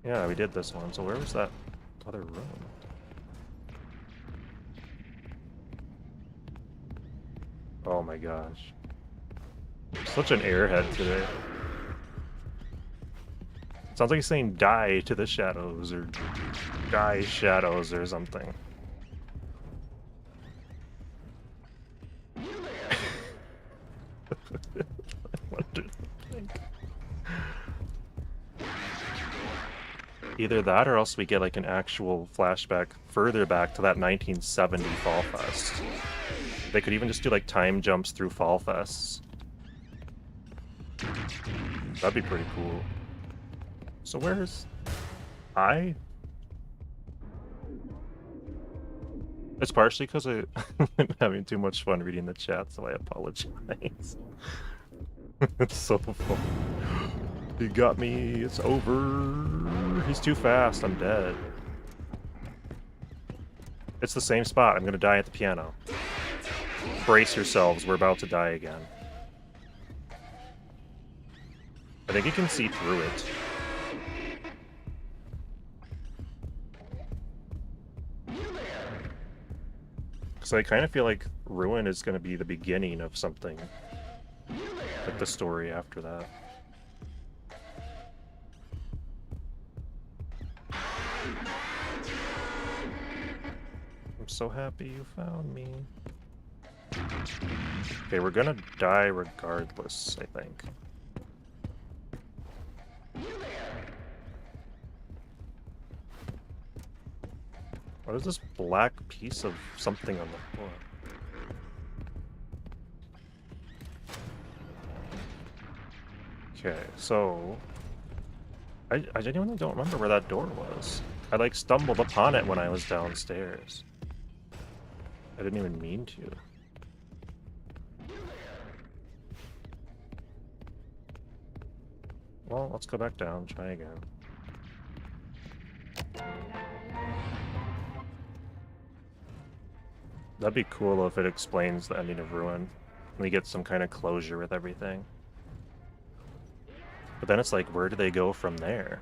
Yeah, we did this one, so where was that other room? Oh my gosh. Such an airhead today. Sounds like he's saying die to the shadows, or die shadows, or something. What do you think? Either that, or else we get like an actual flashback further back to that 1970 Fall Fest. They could even just do like time jumps through Fall Fests. That'd be pretty cool. So where's I? It's partially because I'm having too much fun reading the chat, so I apologize. It's so fun. He got me. It's over. He's too fast. I'm dead. It's the same spot. I'm gonna die at the piano. Brace yourselves. We're about to die again. I think you can see through it. Because I kind of feel like Ruin is going to be the beginning of something. Like the story after that. I'm so happy you found me. Okay, we're gonna die regardless, I think. What is this black piece of something on the floor? Okay, so I genuinely don't remember where that door was. I like stumbled upon it when I was downstairs. I didn't even mean to. Well, let's go back down, try again. That'd be cool if it explains the ending of Ruin. We get some kind of closure with everything. But then it's like, where do they go from there?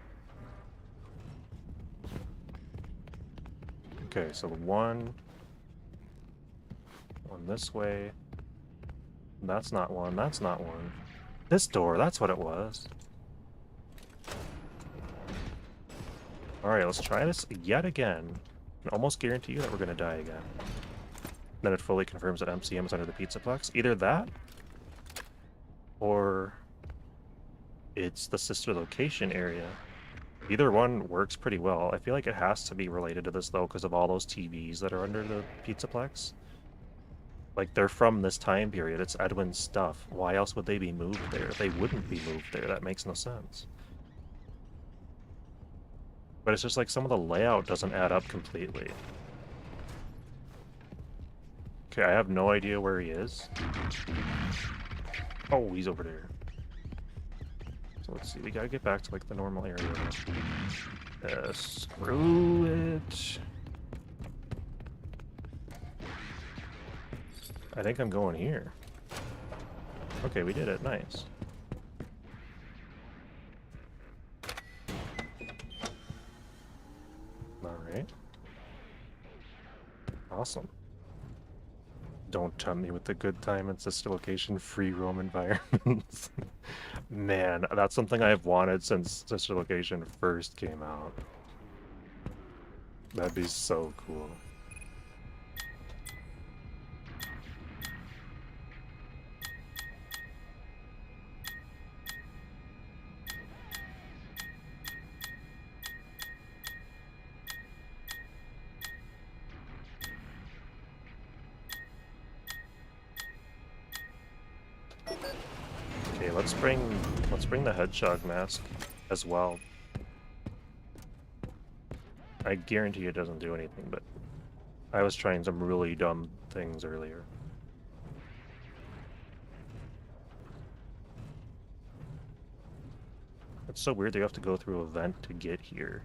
Okay, so the one this way. That's not one, that's not one. This door, that's what it was. Alright, let's try this yet again. I can almost guarantee you that we're gonna die again. Then it fully confirms that MCM is under the Pizzaplex. Either that, or it's the sister location area. Either one works pretty well. I feel like it has to be related to this, though, because of all those TVs that are under the Pizzaplex. Like, they're from this time period. It's Edwin's stuff. Why else would they be moved there? They wouldn't be moved there. That makes no sense. But it's just like some of the layout doesn't add up completely. Okay, I have no idea where he is. Oh, he's over there. So let's see, we gotta get back to like the normal area. Screw it. I think I'm going here. Okay, we did it. Nice. Alright. Awesome. Don't tempt me with the good time and sister location free roam environments. Man, that's something I've wanted since sister location first came out. That'd be so cool. Okay, let's bring the hedgehog mask as well. I guarantee it doesn't do anything, but I was trying some really dumb things earlier. It's so weird they have to go through a vent to get here.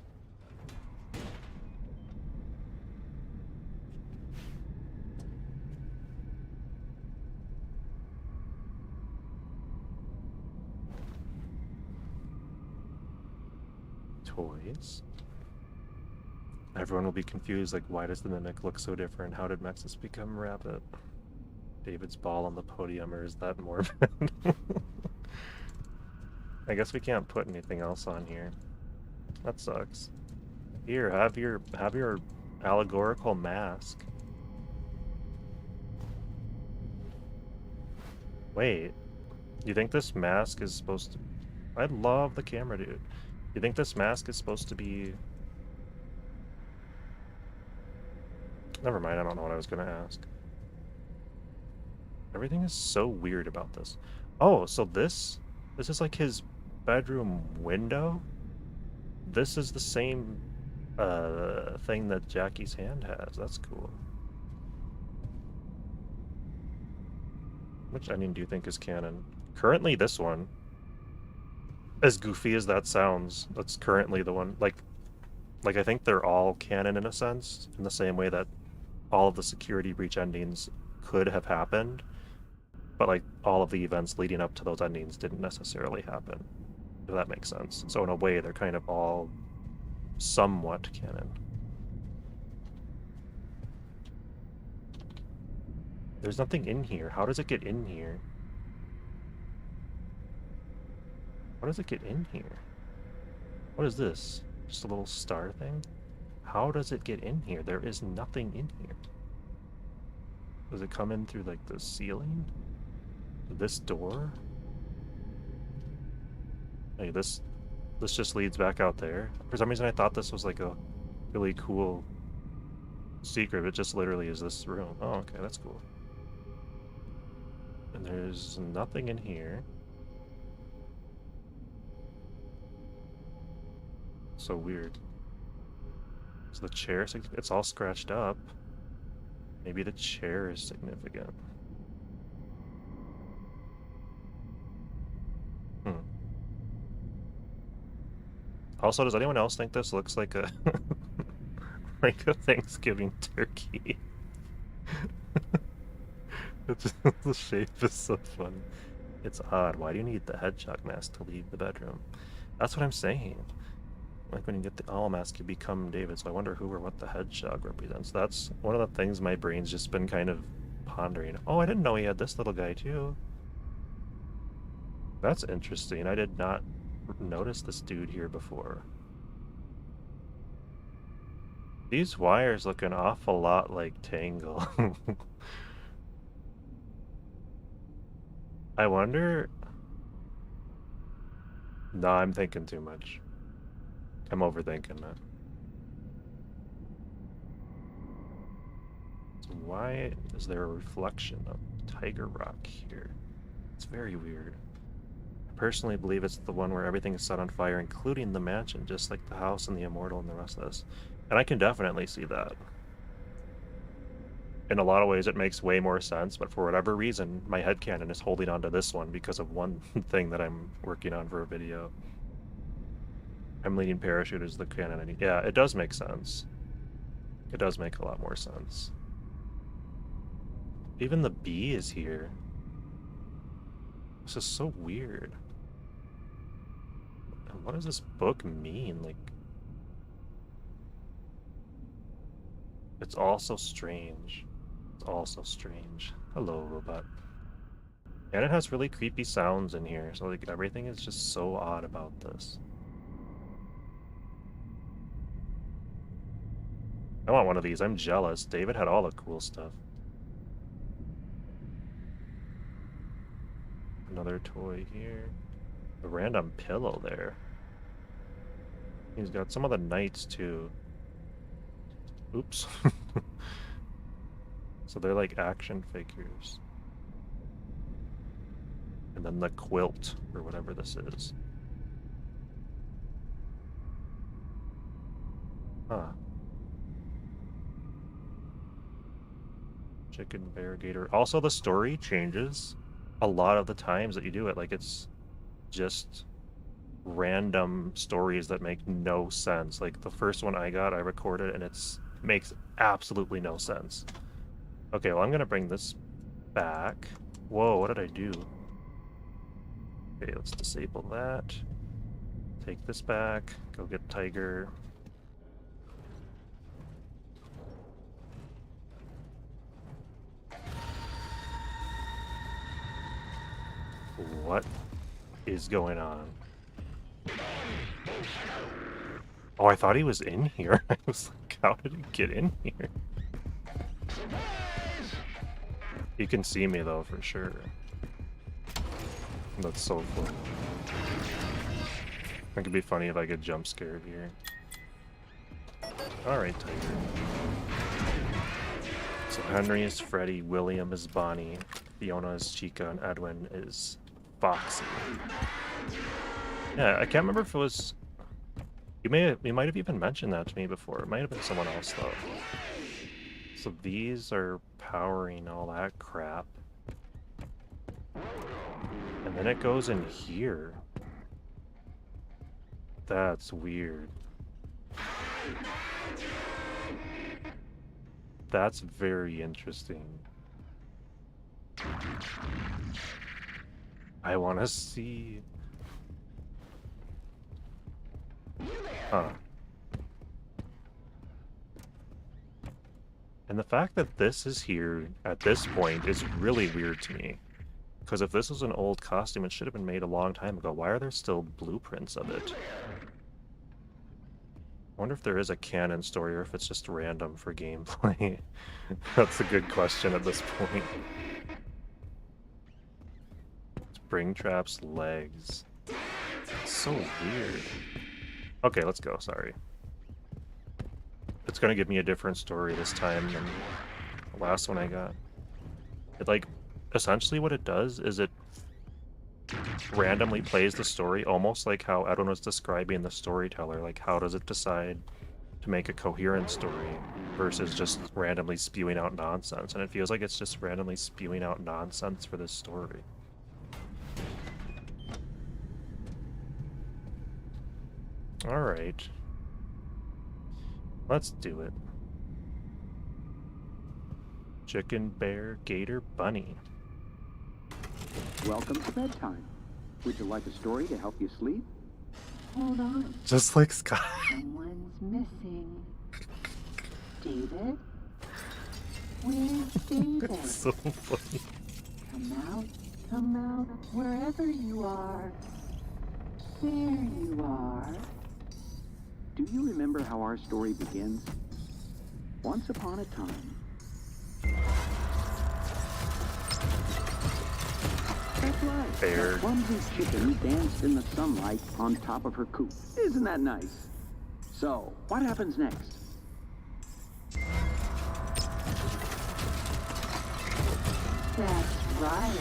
toys. Everyone will be confused, like, why does the Mimic look so different? How did Mexus become Rabbit? David's ball on the podium, or is that morbid? I guess we can't put anything else on here. That sucks. Here, have your allegorical mask. Wait, you think this mask is supposed to... I love the camera, dude. You think this mask is supposed to be... Never mind, I don't know what I was gonna ask. Everything is so weird about this. Oh, so this is like his bedroom window? This is the same thing that Jackie's hand has. That's cool. Which ending do you think is canon? Currently this one. As goofy as that sounds, that's currently the one. Like I think they're all canon in a sense, in the same way that all of the security breach endings could have happened, but like all of the events leading up to those endings didn't necessarily happen. If that makes sense. So in a way, they're kind of all somewhat canon. There's nothing in here. How does it get in here? How does it get in here? What is this? Just a little star thing? How does it get in here? There is nothing in here. Does it come in through like the ceiling? This door? Hey, this just leads back out there. For some reason I thought this was like a really cool secret. It just literally is this room. Oh, okay, that's cool. And there's nothing in here. So weird. So the chair, it's all scratched up. Maybe the chair is significant. Also, does anyone else think this looks like a like a Thanksgiving turkey? It's just, the shape is so funny. It's odd. Why do you need the hedgehog mask to leave the bedroom? That's what I'm saying. Like when you get the owl mask, you become David. So I wonder who or what the hedgehog represents. That's one of the things my brain's just been kind of pondering. Oh, I didn't know he had this little guy too. That's interesting. I did not notice this dude here before. These wires look an awful lot like Tangle. I wonder... No, I'm thinking too much. I'm overthinking that. So why is there a reflection of Tiger Rock here? It's very weird. I personally believe it's the one where everything is set on fire, including the mansion, just like the house and the Immortal and the rest of this. And I can definitely see that. In a lot of ways, it makes way more sense, but for whatever reason, my headcanon is holding on to this one because of one thing that I'm working on for a video. I'm leading parachute as the canon. Yeah, it does make sense. It does make a lot more sense. Even the bee is here. This is so weird. And what does this book mean? Like, it's all so strange. It's all so strange. Hello, robot. And it has really creepy sounds in here, so like everything is just so odd about this. I want one of these. I'm jealous. David had all the cool stuff. Another toy here. A random pillow there. He's got some of the knights too. Oops. So they're like action figures. And then the quilt, or whatever this is. Huh. Chicken variegator. Also, the story changes a lot of the times that you do it. Like, it's just random stories that make no sense. Like, the first one I got, I recorded, and it makes absolutely no sense. Okay, well, I'm gonna bring this back. Whoa, what did I do? Okay, let's disable that. Take this back. Go get Tiger. What is going on? Oh, I thought he was in here. I was like, how did he get in here? He can see me though, for sure. That's so funny. It could be funny if I get jump scared here. Alright, Tiger. So Henry is Freddy, William is Bonnie, Fiona is Chica, and Edwin is Foxy. Yeah, I can't remember if it was... You might have even mentioned that to me before. It might have been someone else, though. So these are powering all that crap. And then it goes in here. That's weird. That's very interesting. I want to see... Huh. And the fact that this is here at this point is really weird to me. Because if this was an old costume, it should have been made a long time ago. Why are there still blueprints of it? I wonder if there is a canon story or if it's just random for gameplay. That's a good question at this point. Springtrap's legs. It's so weird. Okay, let's go, sorry. It's gonna give me a different story this time than the last one I got. It, like, essentially what it does is it randomly plays the story, almost like how Edwin was describing the storyteller. Like, how does it decide to make a coherent story versus just randomly spewing out nonsense? And it feels like it's just randomly spewing out nonsense for this story. Alright. Let's do it. Chicken, bear, gator, bunny. Welcome to bedtime. Would you like a story to help you sleep? Hold on. Just like Scott. Someone's missing. David? Where's David? It's so funny. Come out, wherever you are. There you are. Do you remember how our story begins? Once upon a time. That's right. Bear. A clumsy chicken danced in the sunlight on top of her coop. Isn't that nice? So, what happens next? That's right.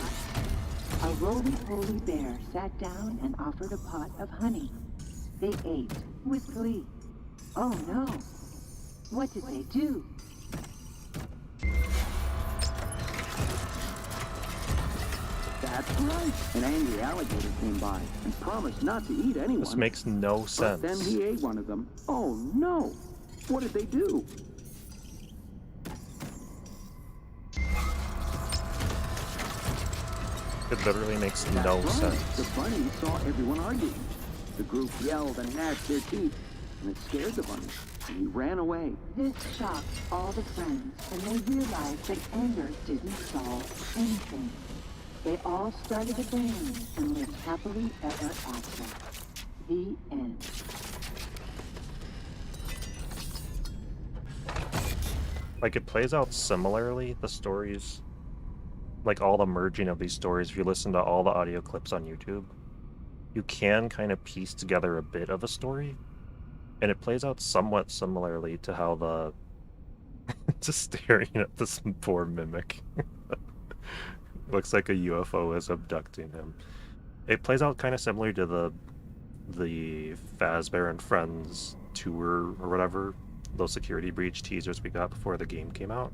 A roly-poly bear sat down and offered a pot of honey. They ate with glee. Oh no! What did they do? That's right. An angry alligator came by and promised not to eat anyone. This makes no sense. But then he ate one of them. Oh no! What did they do? It literally makes That's no right. sense. The bunny saw everyone arguing. The group yelled and gnashed their teeth, and it scared the bunny, and he ran away. This shocked all the friends, and they realized that anger didn't solve anything. They all started a band and lived happily ever after. The end. Like, it plays out similarly, the stories, like all the merging of these stories. If you listen to all the audio clips on YouTube, you can kind of piece together a bit of a story, and it plays out somewhat similarly to how the just staring at this poor mimic. Looks like a UFO is abducting him. It plays out kind of similar to the Fazbear and Friends tour or whatever, those security breach teasers we got before the game came out.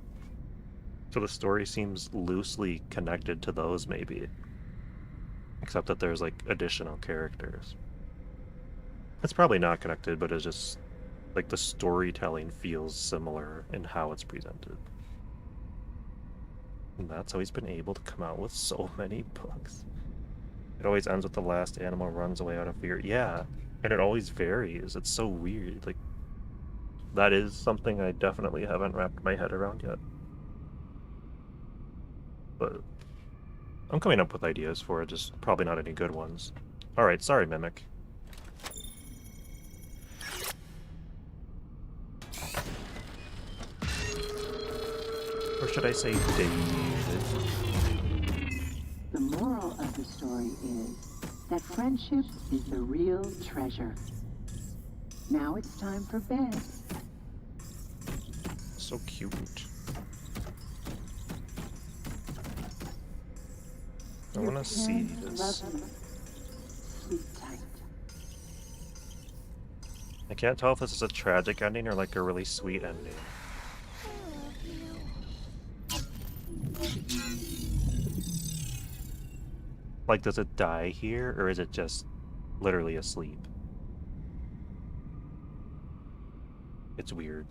So the story seems loosely connected to those, maybe. Except that there's, like, additional characters. It's probably not connected, but it's just, like, the storytelling feels similar in how it's presented. And that's how he's been able to come out with so many books. It always ends with the last animal runs away out of fear. Yeah, And it always varies. It's so weird. Like, that is something I definitely haven't wrapped my head around yet. But I'm coming up with ideas for it, just probably not any good ones. Alright, sorry, Mimic. Or should I say David? The moral of the story is that friendship is the real treasure. Now it's time for bed. So cute. I want to see this. Sleep tight. I can't tell if this is a tragic ending or like a really sweet ending. Like, does it die here, or is it just literally asleep? It's weird.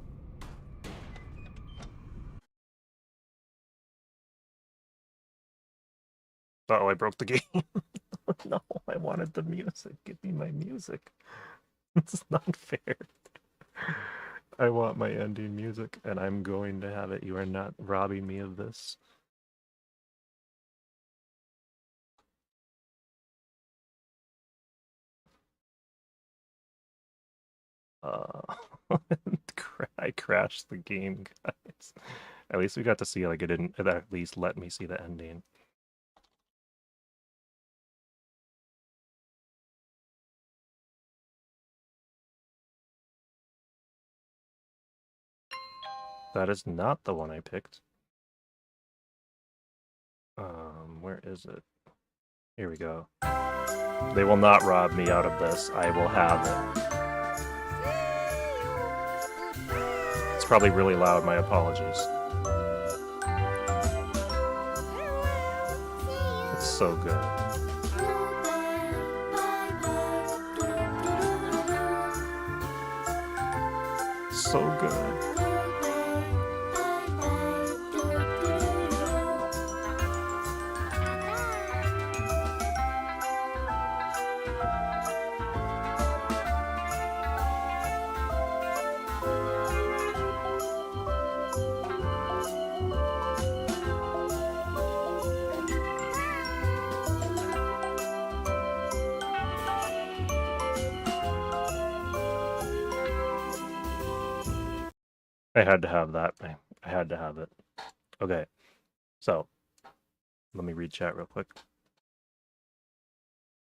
Uh-oh, I broke the game. No, I wanted the music. Give me my music. It's not fair. I want my ending music, and I'm going to have it. You are not robbing me of this. I crashed the game, guys. At least we got to see, like, it at least let me see the ending. That is not the one I picked. Where is it? Here we go. They will not rob me out of this. I will have it. It's probably really loud, my apologies. It's so good. So good. I had to have that. I had to have it. Okay, so let me read chat real quick.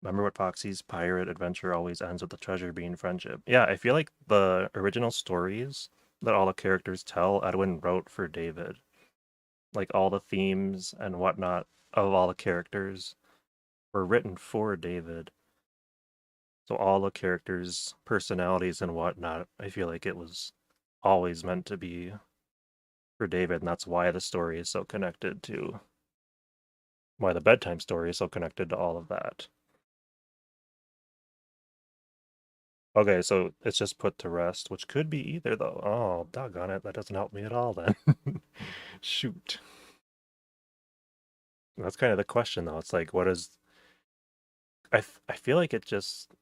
Remember what Foxy's pirate adventure always ends with the treasure being friendship. Yeah, I feel like the original stories that all the characters tell, Edwin wrote for David. Like all the themes and whatnot of all the characters were written for David. So all the characters' personalities and whatnot, I feel like it was always meant to be for David, and that's why the story is so connected to why the bedtime story is so connected to all of that. Okay, so it's just put to rest, which could be either though. Oh, doggone it, that doesn't help me at all then. Shoot. That's kind of the question though. It's like, what is... I feel like it just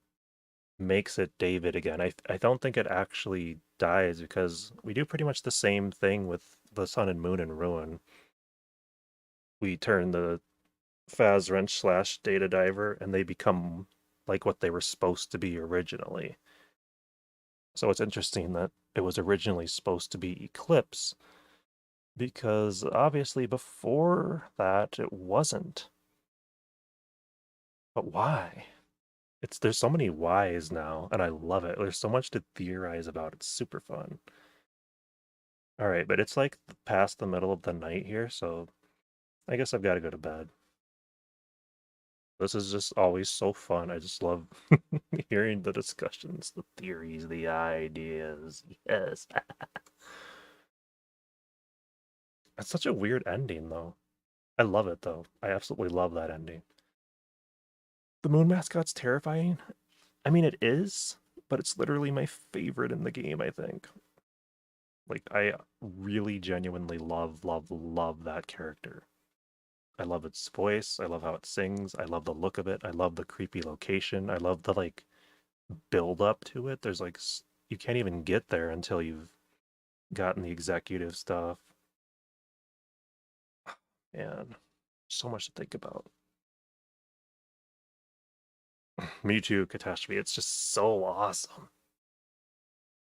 makes it David again. I don't think it actually dies because we do pretty much the same thing with the Sun and Moon and Ruin. We turn the Faz Wrench / Data Diver and they become like what they were supposed to be originally. So it's interesting that it was originally supposed to be Eclipse because obviously before that it wasn't. But why? There's so many whys now, and I love it. There's so much to theorize about. It's super fun. All right, but it's like past the middle of the night here, so I guess I've got to go to bed. This is just always so fun. I just love hearing the discussions, the theories, the ideas. Yes. It's such a weird ending, though. I love it, though. I absolutely love that ending. The moon mascot's terrifying. I mean, it is, but it's literally my favorite in the game, I think. Like, I really genuinely love that character. I love its voice. I love how it sings. I love the look of it. I love the creepy location. I love the, like, build up to it. There's like you can't even get there until you've gotten the executive stuff. And so much to think about. Me too, Catastrophe. It's just so awesome.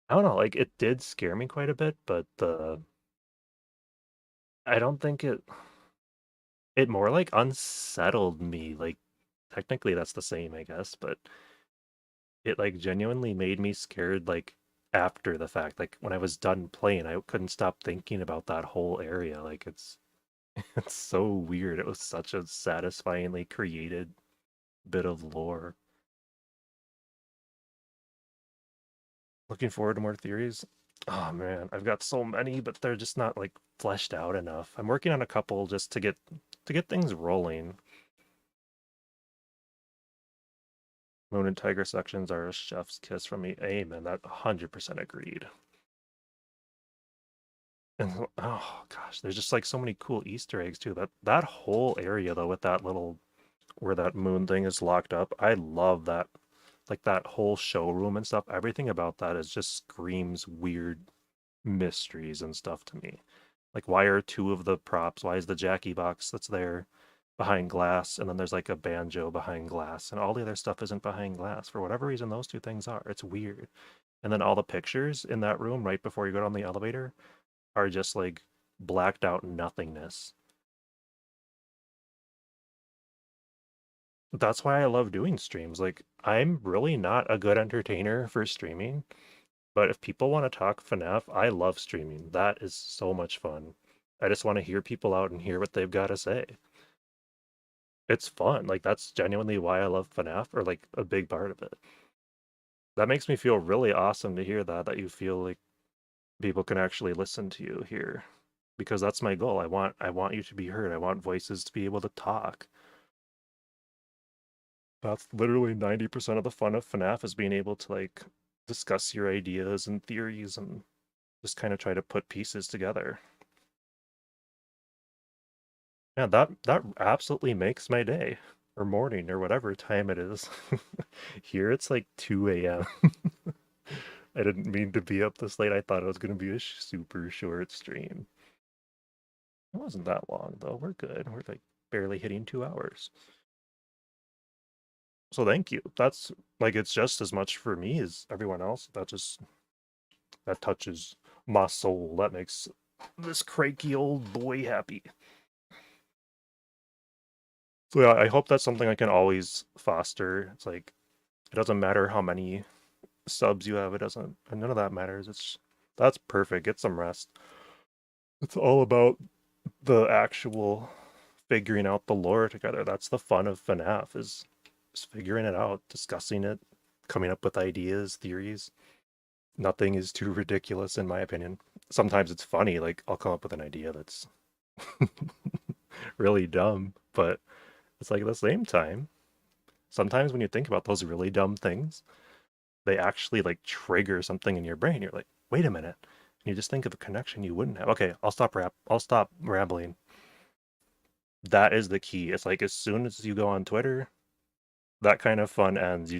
I don't know, like it did scare me quite a bit, but I don't think it more like unsettled me. Like technically that's the same, I guess, but it like genuinely made me scared like after the fact. Like when I was done playing, I couldn't stop thinking about that whole area. Like it's it's so weird. It was such a satisfyingly created bit of lore. Looking forward to more theories. Oh man, I've got so many, but they're just not like fleshed out enough. I'm working on a couple just to get things rolling. Moon and Tiger sections are a chef's kiss from me. Amen. That 100% agreed. And oh gosh, there's just like so many cool Easter eggs too. That whole area though with that little where that moon thing is locked up, I love that. Like that whole showroom and stuff. Everything about that is just screams weird mysteries and stuff to me. Like why are two of the props? Why is the Jackie box that's there behind glass and then there's like a banjo behind glass and all the other stuff isn't behind glass? For whatever reason those two things are. It's weird. And then all the pictures in that room right before you go down the elevator are just like blacked out nothingness. That's why I love doing streams. Like, I'm really not a good entertainer for streaming, but if people want to talk FNAF, I love streaming. That is so much fun. I just want to hear people out and hear what they've got to say. It's fun. Like, that's genuinely why I love FNAF, or like a big part of it. That makes me feel really awesome to hear that you feel like people can actually listen to you here. Because that's my goal. I want you to be heard. I want voices to be able to talk. That's literally 90% of the fun of FNAF is being able to like discuss your ideas and theories and just kind of try to put pieces together. Yeah, that absolutely makes my day or morning or whatever time it is. Here it's like 2 a.m. I didn't mean to be up this late. I thought it was going to be a super short stream. It wasn't that long though. We're good. We're like barely hitting 2 hours. So thank you. That's like it's just as much for me as everyone else. That touches my soul. That makes this cranky old boy happy. So yeah, I hope that's something I can always foster. It's like it doesn't matter how many subs you have. It doesn't. None of that matters. That's perfect. Get some rest. It's all about the actual figuring out the lore together. That's the fun of FNAF is figuring it out, discussing it, coming up with ideas, theories. Nothing is too ridiculous in my opinion. Sometimes it's funny, like I'll come up with an idea that's really dumb, but it's like at the same time, sometimes when you think about those really dumb things, they actually like trigger something in your brain. You're like, wait a minute. And you just think of a connection you wouldn't have. Okay, I'll stop rambling. That is the key. It's like as soon as you go on Twitter, that kind of fun ends.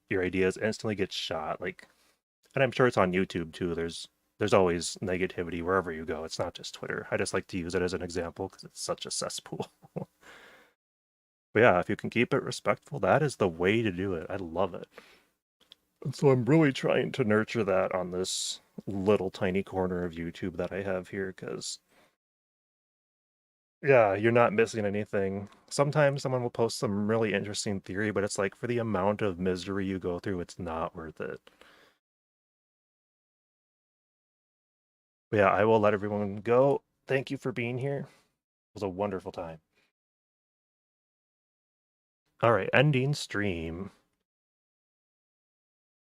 Your ideas instantly get shot. Like, and I'm sure it's on YouTube too. There's always negativity wherever you go. It's not just Twitter. I just like to use it as an example because it's such a cesspool. But yeah, if you can keep it respectful, that is the way to do it. I love it. And so I'm really trying to nurture that on this little tiny corner of YouTube that I have here because yeah, you're not missing anything. Sometimes someone will post some really interesting theory, but it's like for the amount of misery you go through, it's not worth it. But yeah, I will let everyone go. Thank you for being here. It was a wonderful time. All right, ending stream.